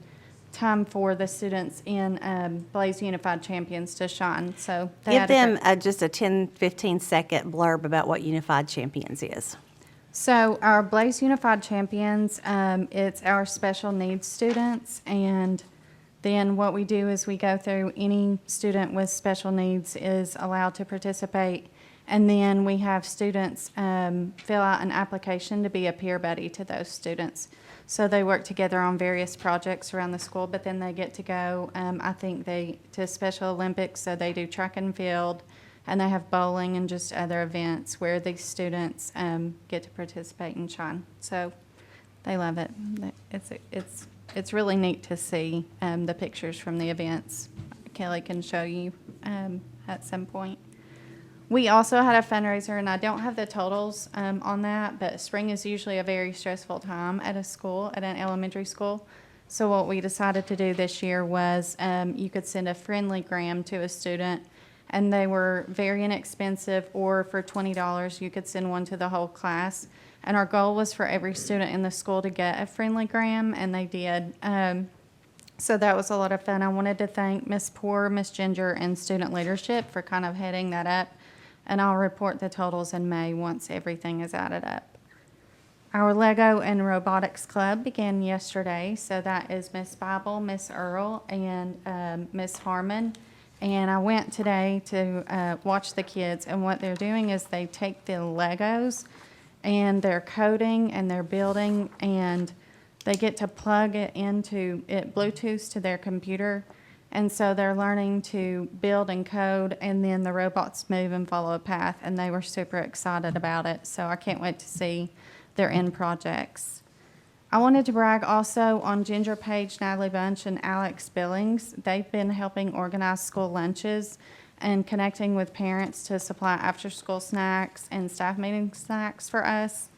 time for the students in Blaze Unified Champions to shine. So they Give had a them great- just a 10, 15-second blurb about what Unified Champions is. So our Blaze Unified Champions, it's our special needs students, and then what we do is we go through any student with special needs is allowed to participate, and then we have students fill out an application to be a peer buddy to those students. So they work together on various projects around the school, but then they get to go, I think to Special Olympics, so they do track and field, and they have bowling and just other events where these students get to participate and shine. So they love it. It's really neat to see the pictures from the events. Kelly can show you at some point. We also had a fundraiser, and I don't have the totals on that, but spring is usually a very stressful time at a school, at an elementary school. So what we decided to do this year was you could send a friendlygram to a student, and they were very inexpensive, or for $20 you could send one to the whole class. And our goal was for every student in the school to get a friendlygram, and they did. So that was a lot of fun. I wanted to thank Miss Poor, Miss Ginger, and student leadership for kind of heading that up. And I'll report the totals in May once everything is added up. Our Lego and Robotics Club began yesterday, so that is Miss Bible, Miss Earl, and Miss Harmon. And I went today to watch the kids, and what they're doing is they take the Legos and they're coding and they're building, and they get to plug it into it Bluetooth to their computer. And so they're learning to build and code, and then the robots move and follow a path, and they were super excited about it. So I can't wait to see their end projects. I wanted to brag also on Ginger Page, Natalie Bunch, and Alex Billings. They've been helping organize school lunches and connecting with parents to supply after-school snacks and staff meeting snacks for us.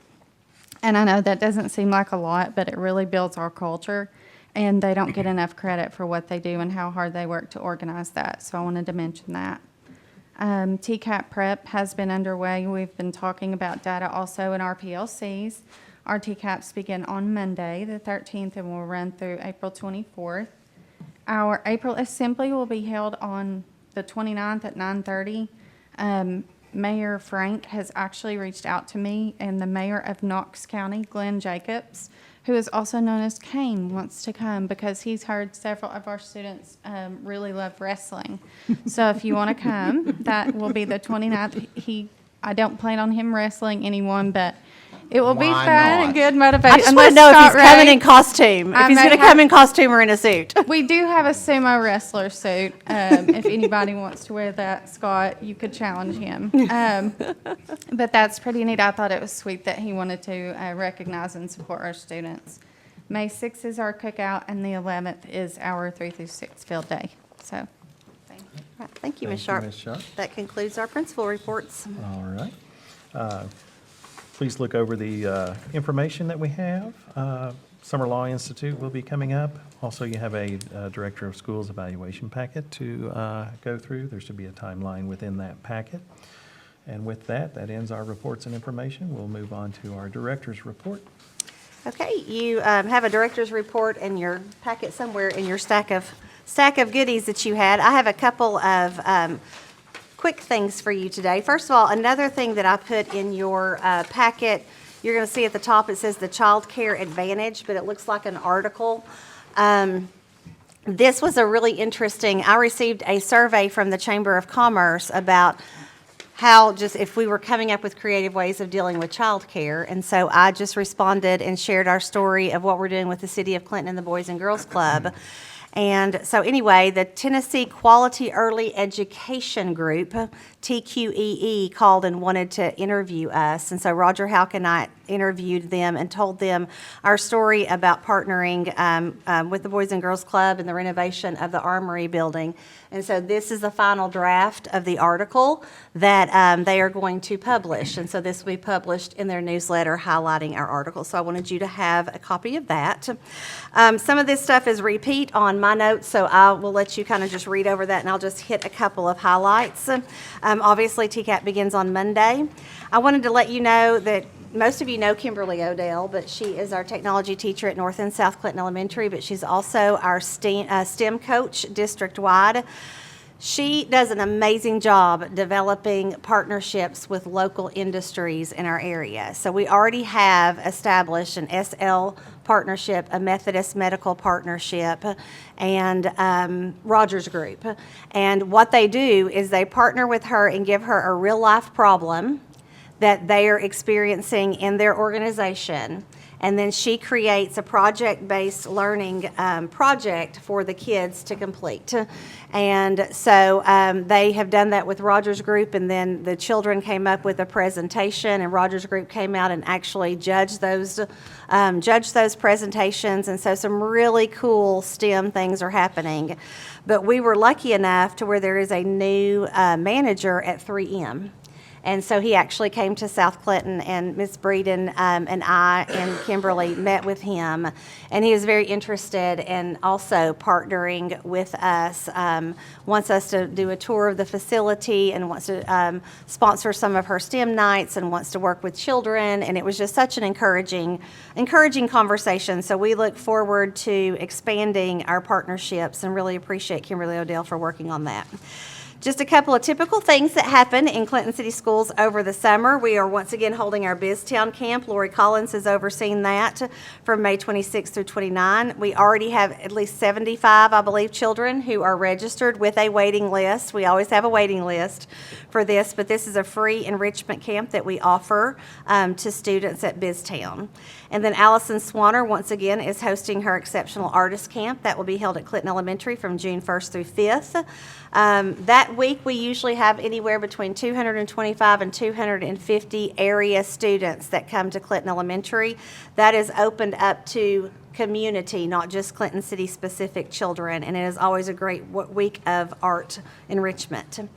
And I know that doesn't seem like a lot, but it really builds our culture. And they don't get enough credit for what they do and how hard they work to organize that. So I wanted to mention that. TCAP prep has been underway. We've been talking about data also in our PLCs. Our TCAPs begin on Monday, the 13th, and will run through April 24th. Our April Assembly will be held on the 29th at 9:30. Mayor Frank has actually reached out to me, and the mayor of Knox County, Glenn Jacobs, who is also known as Kane, wants to come because he's heard several of our students really love wrestling. So if you want to come, that will be the 29th. I don't plan on him wrestling anyone, but it will be Why fun not? and good motivation. I just want to know if he's coming in costume, if I he's may going to have- come in costume or in a suit. We do have a sumo wrestler suit. If anybody wants to wear that, Scott, you could challenge him. But that's pretty neat. I thought it was sweet that he wanted to recognize and support our students. May 6th is our cookout, and the 11th is our 3 through 6 field day. So, thank you. right, thank you, Ms. Thank Sharp. you, Ms. Sharp. That concludes our principal reports. All right. Please look over the information that we have. Summer Law Institute will be coming up. Also, you have a Director of Schools evaluation packet to go through. There should be a timeline within that packet. And with that, that ends our reports and information. We'll move on to our Director's report. Okay, you have a director's report in your packet somewhere in your stack of goodies that you had. I have a couple of quick things for you today. First of all, another thing that I put in your packet, you're going to see at the top, it says the Child Care Advantage, but it looks like an article. This was a really interesting, I received a survey from the Chamber of Commerce about how just if we were coming up with creative ways of dealing with childcare. And so I just responded and shared our story of what we're doing with the City of Clinton and the Boys and Girls Club. And so anyway, the Tennessee Quality Early Education Group, TQEE, called and wanted to interview us. And so Roger Houck and I interviewed them and told them our story about partnering with the Boys and Girls Club and the renovation of the Armory building. And so this is the final draft of the article that they are going to publish. And so this will be published in their newsletter highlighting our article. So I wanted you to have a copy of that. Some of this stuff is repeat on my notes, so I will let you kind of just read over that, and I'll just hit a couple of highlights. Obviously, TCAP begins on Monday. I wanted to let you know that most of you know Kimberly Odell, but she is our technology teacher at North and South Clinton Elementary, but she's also our STEM coach district-wide. She does an amazing job developing partnerships with local industries in our area. So we already have established an SL partnership, a Methodist medical partnership, and Rogers Group. And what they do is they partner with her and give her a real-life problem that they are experiencing in their organization. And then she creates a project-based learning project for the kids to complete. And so they have done that with Rogers Group, and then the children came up with a presentation, and Rogers Group came out and actually judged those presentations. And so some really cool STEM things are happening. But we were lucky enough to where there is a new manager at 3M. And so he actually came to South Clinton, and Ms. Breeden and I and Kimberly met with him. And he is very interested in also partnering with us, wants us to do a tour of the facility, and wants to sponsor some of her STEM nights, and wants to work with children. And it was just such an encouraging conversation. So we look forward to expanding our partnerships and really appreciate Kimberly Odell for working on that. Just a couple of typical things that happen in Clinton City Schools over the summer. We are once again holding our BizTown Camp. Lori Collins has overseen that from May 26 through 29. We already have at least 75, I believe, children who are registered with a waiting list. We always have a waiting list for this, but this is a free enrichment camp that we offer to students at BizTown. And then Allison Swanner, once again, is hosting her Exceptional Artist Camp. That will be held at Clinton Elementary from June 1st through 5th. That week, we usually have anywhere between 225 and 250 area students that come to Clinton Elementary. That is opened up to community, not just Clinton City specific children, and it is always a great week of art enrichment.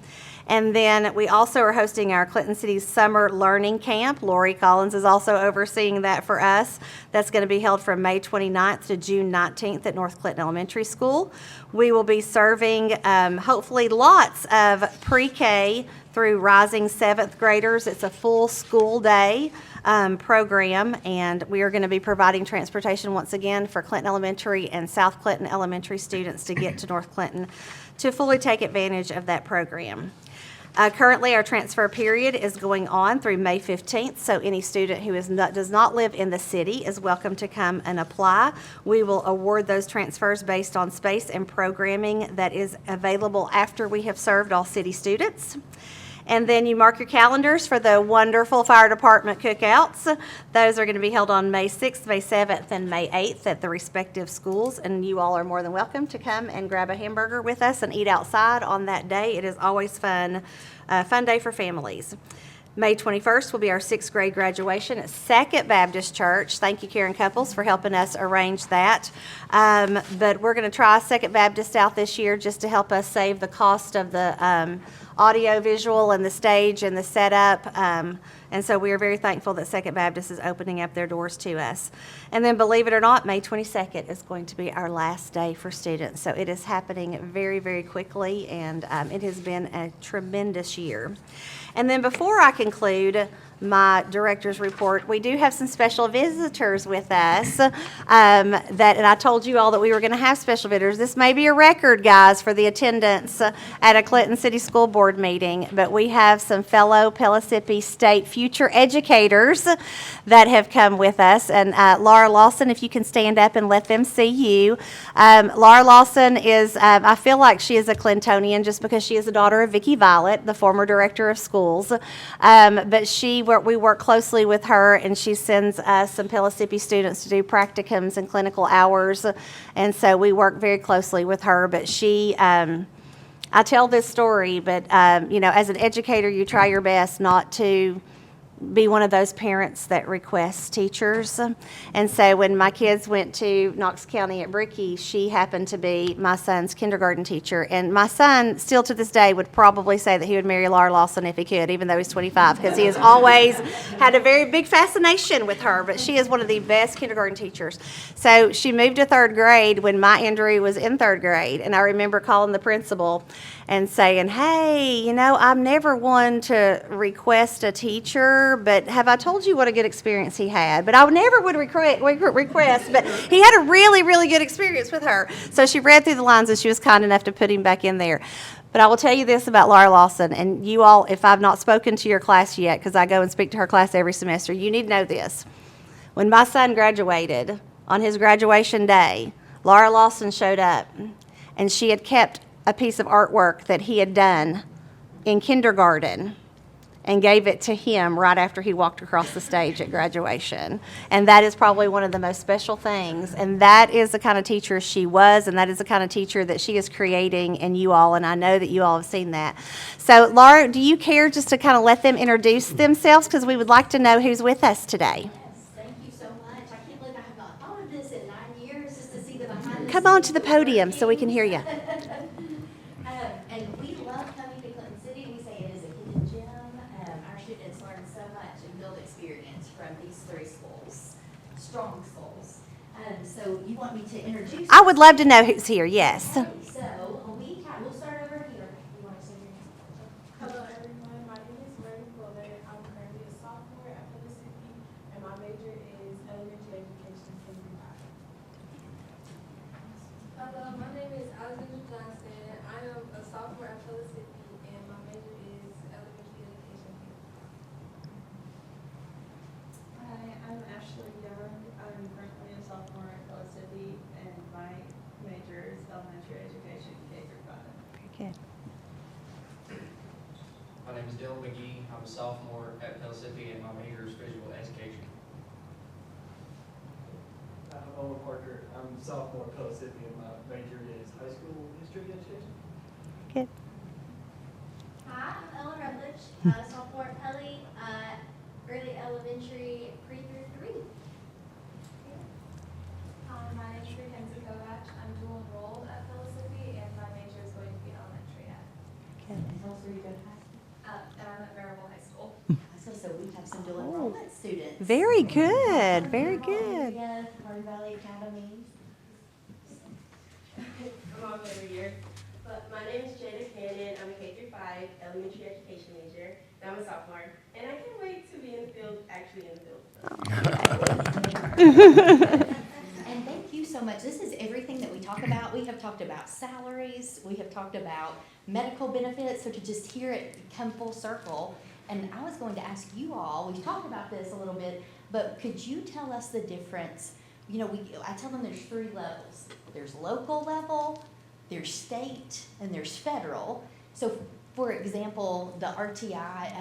And then we also are hosting our Clinton City Summer Learning Camp. Lori Collins is also overseeing that for us. That's going to be held from May 29th to June 19th at North Clinton Elementary School. We will be serving hopefully lots of pre-K through rising 7th graders. It's a full school day program, and we are going to be providing transportation once again for Clinton Elementary and South Clinton Elementary students to get to North Clinton to fully take advantage of that program. Currently, our transfer period is going on through May 15th, so any student who does not live in the city is welcome to come and apply. We will award those transfers based on space and programming that is available after we have served all city students. And then you mark your calendars for the wonderful fire department cookouts. Those are going to be held on May 6th, May 7th, and May 8th at the respective schools. And you all are more than welcome to come and grab a hamburger with us and eat outside on that day. It is always fun, fun day for families. May 21st will be our sixth grade graduation at Second Baptist Church. Thank you, Karen Couples, for helping us arrange that. But we're going to try Second Baptist out this year just to help us save the cost of the audio visual and the stage and the setup. And so we are very thankful that Second Baptist is opening up their doors to us. And then, believe it or not, May 22nd is going to be our last day for students. So it is happening very, very quickly, and it has been a tremendous year. And then before I conclude my director's report, we do have some special visitors with us. And I told you all that we were going to have special visitors. This may be a record, guys, for the attendance at a Clinton City School Board meeting, but we have some fellow Pellissippi State future educators that have come with us. And Laura Lawson, if you can stand up and let them see you. Laura Lawson is, I feel like she is a Clintonian just because she is the daughter of Vicki Violet, the former director of schools. But we work closely with her, and she sends us some Pellissippi students to do practicums and clinical hours. And so we work very closely with her. But she, I tell this story, but, as an educator, you try your best not to be one of those parents that requests teachers. And so when my kids went to Knox County at Brickey, she happened to be my son's kindergarten teacher. And my son, still to this day, would probably say that he would marry Laura Lawson if he could, even though he's 25, because he has always had a very big fascination with her. But she is one of the best kindergarten teachers. So she moved to third grade when my Andrew was in third grade. And I remember calling the principal and saying, hey, I'm never one to request a teacher, but have I told you what a good experience he had? But I never would request, but he had a really, really good experience with her. So she read through the lines, and she was kind enough to put him back in there. But I will tell you this about Laura Lawson, and you all, if I've not spoken to your class yet, because I go and speak to her class every semester, you need to know this. When my son graduated, on his graduation day, Laura Lawson showed up, and she had kept a piece of artwork that he had done in kindergarten and gave it to him right after he walked across the stage at graduation. And that is probably one of the most special things. And that is the kind of teacher she was, and that is the kind of teacher that she is creating in you all, and I know that you all have seen that. So, Laura, do you care just to kind of let them introduce themselves? Because we would like to know who's with us today. Thank you so much. I can't believe I have not thought of this in 9 years, just to see the behind the Come on scenes to the of what podium we're so we can hear doing. you. And we love coming to Clinton City. We say it is a hidden gem. Our students learn so much and build experience from these three schools, strong schools. So you want me to introduce? I would love to know who's here, yes. Okay, so we'll start over here. You want to say your name? Hello everyone, my name is Mary Fuller. I'm currently a sophomore at Pellissippi, and my major is elementary education kindergarten. Hello, my name is Alexandra Johnson. I am a sophomore at Pellissippi, and my major is elementary education kindergarten. Hi, I'm Ashley Young. I'm currently a sophomore at Pellissippi, and my major is elementary education K-5. Very good. My name is Dylan McGee. I'm a sophomore at Pellissippi, and my major is visual education. Owen Parker. I'm a sophomore at Pellissippi, and my major is high school history education. Good. Hi, I'm Ella Rutledge, sophomore at Pelly, early elementary pre through 3. Hi, my name is Mackenzie Kovac. I'm dual enrolled at Pellissippi, and my major is going to be elementary at. And also you go to high school? And I'm at Maryville High School. So we have some dual enrollment students. Very good, very good. Garden Valley Academy. I'm on every year. But my name is Jada Cannon. I'm a K-5 elementary education major. And I'm a sophomore. And I can't wait to be in the field, actually in the field. And thank you so much. This is everything that we talk about. We have talked about salaries. We have talked about medical benefits. So to just hear it come full circle. And I was going to ask you all, we've talked about this a little bit, but could you tell us the difference? I tell them there's 3 levels. There's local level, there's state, and there's federal. So for example, the RTI,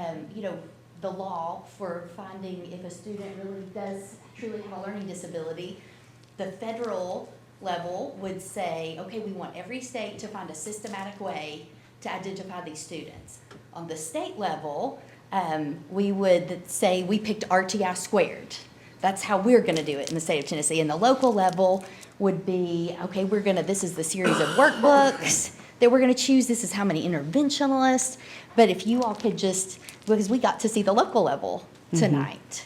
the law for finding if a student really does truly have a learning disability, the federal level would say, okay, we want every state to find a systematic way to identify these students. On the state level, we would say we picked RTI squared. That's how we're going to do it in the state of Tennessee. And the local level would be, okay, this is the series of workbooks that we're going to choose. This is how many interventionalists. But if you all could just, because we got to see the local level tonight.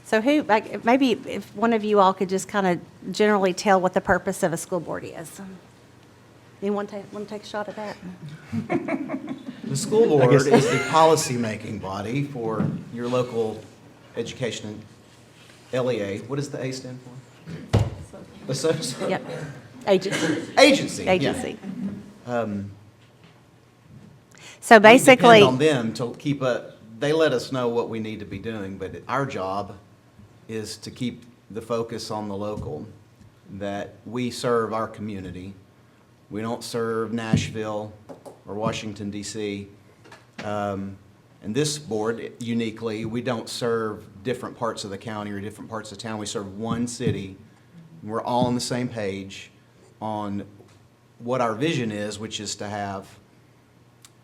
So maybe if one of you all could just kind of generally tell what the purpose of a school board is. Anyone want to take a shot at that? The school board is the policy-making body for your local education, LEA. What does the A stand for? Yep. Agency. Agency. yeah. Agency. So basically. We depend on them to keep they let us know what we need to be doing, but our job is to keep the focus on the local, that we serve our community. We don't serve Nashville or Washington, D.C. And this board, uniquely, we don't serve different parts of the county or different parts of town. We serve one city. We're all on the same page on what our vision is, which is to have,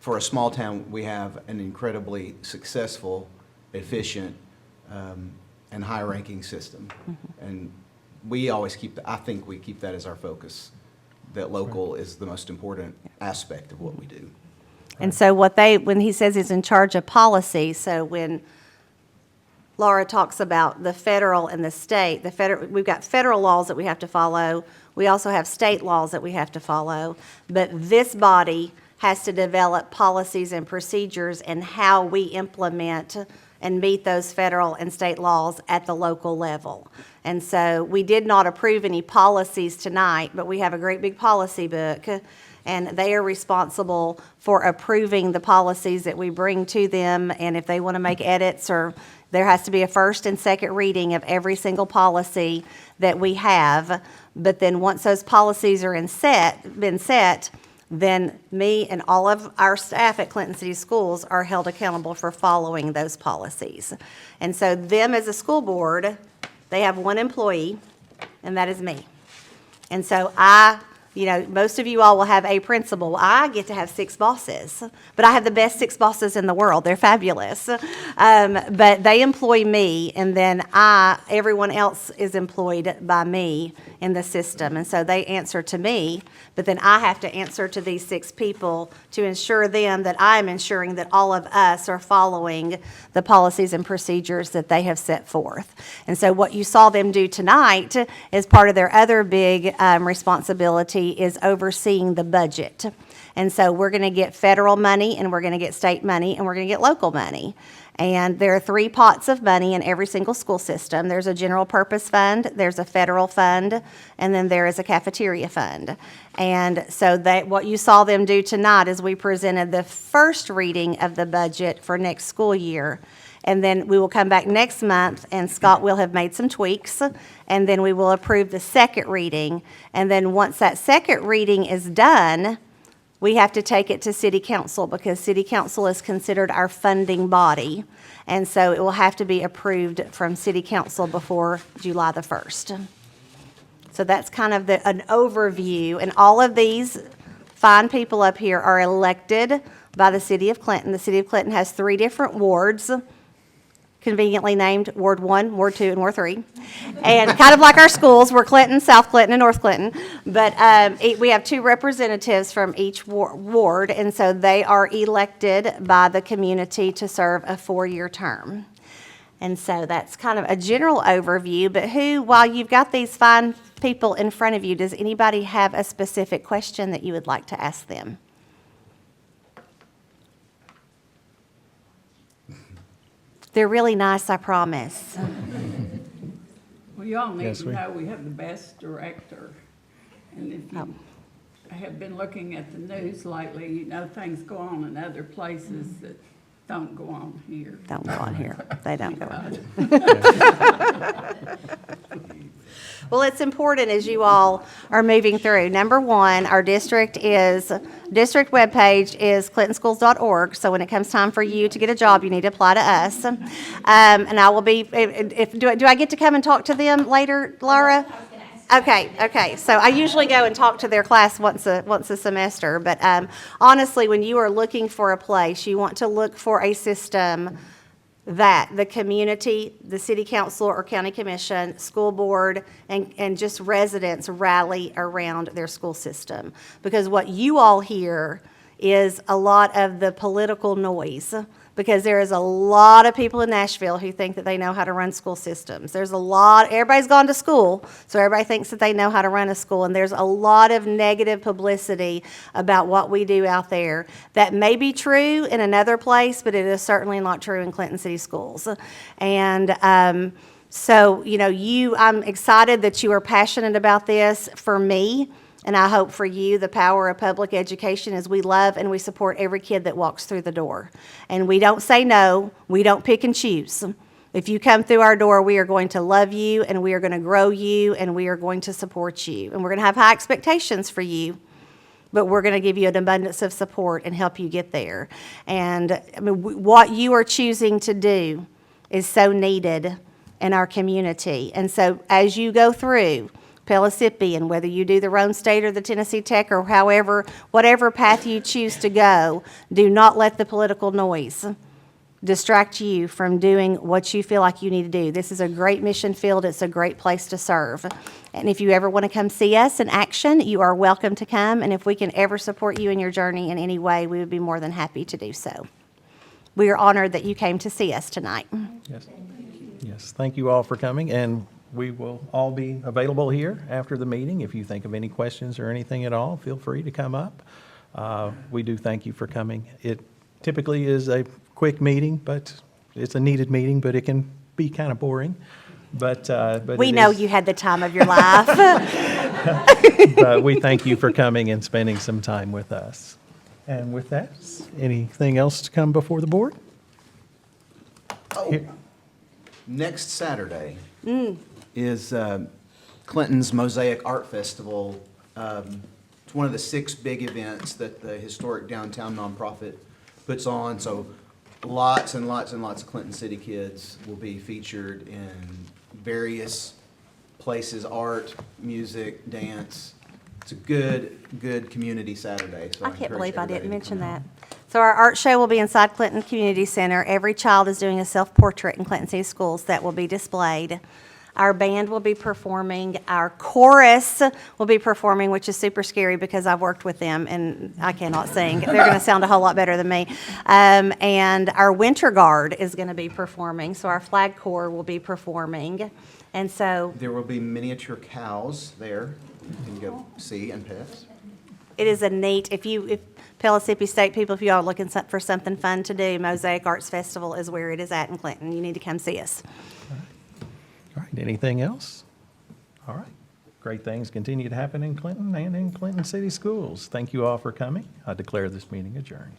for a small town, we have an incredibly successful, efficient, and high-ranking system. And we always I think we keep that as our focus, that local is the most important aspect of what we do. And so when he says he's in charge of policy, so when Laura talks about the federal and the state, we've got federal laws that we have to follow. We also have state laws that we have to follow. But this body has to develop policies and procedures and how we implement and meet those federal and state laws at the local level. And so we did not approve any policies tonight, but we have a great big policy book, and they are responsible for approving the policies that we bring to them. And if they want to make edits, or there has to be a first and second reading of every single policy that we have. But then once those policies are been set, then me and all of our staff at Clinton City Schools are held accountable for following those policies. And so them as a school board, they have one employee, and that is me. And so most of you all will have a principal. I get to have 6 bosses, but I have the best 6 bosses in the world. They're fabulous. But they employ me, and then everyone else is employed by me in the system. And so they answer to me, but then I have to answer to these 6 people to ensure that I am ensuring that all of us are following the policies and procedures that they have set forth. And so what you saw them do tonight is part of their other big responsibility is overseeing the budget. And so we're going to get federal money, and we're going to get state money, and we're going to get local money. And there are 3 pots of money in every single school system. There's a general purpose fund, there's a federal fund, and then there is a cafeteria fund. And so what you saw them do tonight is we presented the first reading of the budget for next school year. And then we will come back next month, and Scott will have made some tweaks, and then we will approve the second reading. And then once that second reading is done, we have to take it to City Council, because City Council is considered our funding body. And so it will have to be approved from City Council before July the 1st. So that's kind of an overview. And all of these fine people up here are elected by the City of Clinton. The City of Clinton has 3 different wards, conveniently named Ward 1, Ward 2, and Ward 3. And kind of like our schools, we're Clinton, South Clinton, and North Clinton. But we have 2 representatives from each ward, and so they are elected by the community to serve a 4-year term. And so that's kind of a general overview, but while you've got these fine people in front of you, does anybody have a specific question that you would like to ask them? They're really nice, I promise. Well, y'all need Yes, to know we have the best director. And if you have been looking at the news lately, you know things go on in other places that don't go on here. Don't go on here. They don't go on. Well, it's important as you all are moving through. Number 1, our district webpage is clintonschools.org. So when it comes time for you to get a job, you need to apply to us. And I will be, do I get to come and talk to them later, Laura? Okay. So I usually go and talk to their class once a semester. But honestly, when you are looking for a place, you want to look for a system that the community, the city council or county commission, school board, and just residents rally around their school system. Because what you all hear is a lot of the political noise, because there is a lot of people in Nashville who think that they know how to run school systems. Everybody's gone to school, so everybody thinks that they know how to run a school, and there's a lot of negative publicity about what we do out there. That may be true in another place, but it is certainly not true in Clinton City Schools. And so, I'm excited that you are passionate about this. For me, and I hope for you, the power of public education is we love and we support every kid that walks through the door. And we don't say no, we don't pick and choose. If you come through our door, we are going to love you, and we are going to grow you, and we are going to support you. And we're going to have high expectations for you, but we're going to give you an abundance of support and help you get there. And what you are choosing to do is so needed in our community. And so as you go through Pellissippi, and whether you do the Rhone State or the Tennessee Tech or whatever path you choose to go, do not let the political noise distract you from doing what you feel like you need to do. This is a great mission field. It's a great place to serve. And if you ever want to come see us in action, you are welcome to come. And if we can ever support you in your journey in any way, we would be more than happy to do so. We are honored that you came to see us tonight. Yes, thank you all for coming, and we will all be available here after the meeting. If you think of any questions or anything at all, feel free to come up. We do thank you for coming. It typically is a quick meeting, but it's a needed meeting, but it can be kind of boring. But we know you had the time of your life. But we thank you for coming and spending some time with us. And with that, anything else to come before the board? Here. Next Saturday is Clinton's Mosaic Art Festival. It's one of the 6 big events that the Historic Downtown Nonprofit puts on. So lots and lots and lots of Clinton City kids will be featured in various places: art, music, dance. It's a good community Saturday. So I can't encourage believe I everybody didn't to mention come that. out. So our art show will be inside Clinton Community Center. Every child is doing a self-portrait in Clinton City Schools that will be displayed. Our band will be performing. Our chorus will be performing, which is super scary because I've worked with them and I cannot sing. They're going to sound a whole lot better than me. And our Winter Guard is going to be performing. So our Flag Corps will be performing. And so There will be miniature cows there. You can go see and pet. it is a neat, if Pellissippi State people, if you are looking for something fun to do, Mosaic Arts Festival is where it is at in Clinton. You need to come see us. All right, anything else? All right. Great things continue to happen in Clinton and in Clinton City Schools. Thank you all for coming. I declare this meeting adjourned.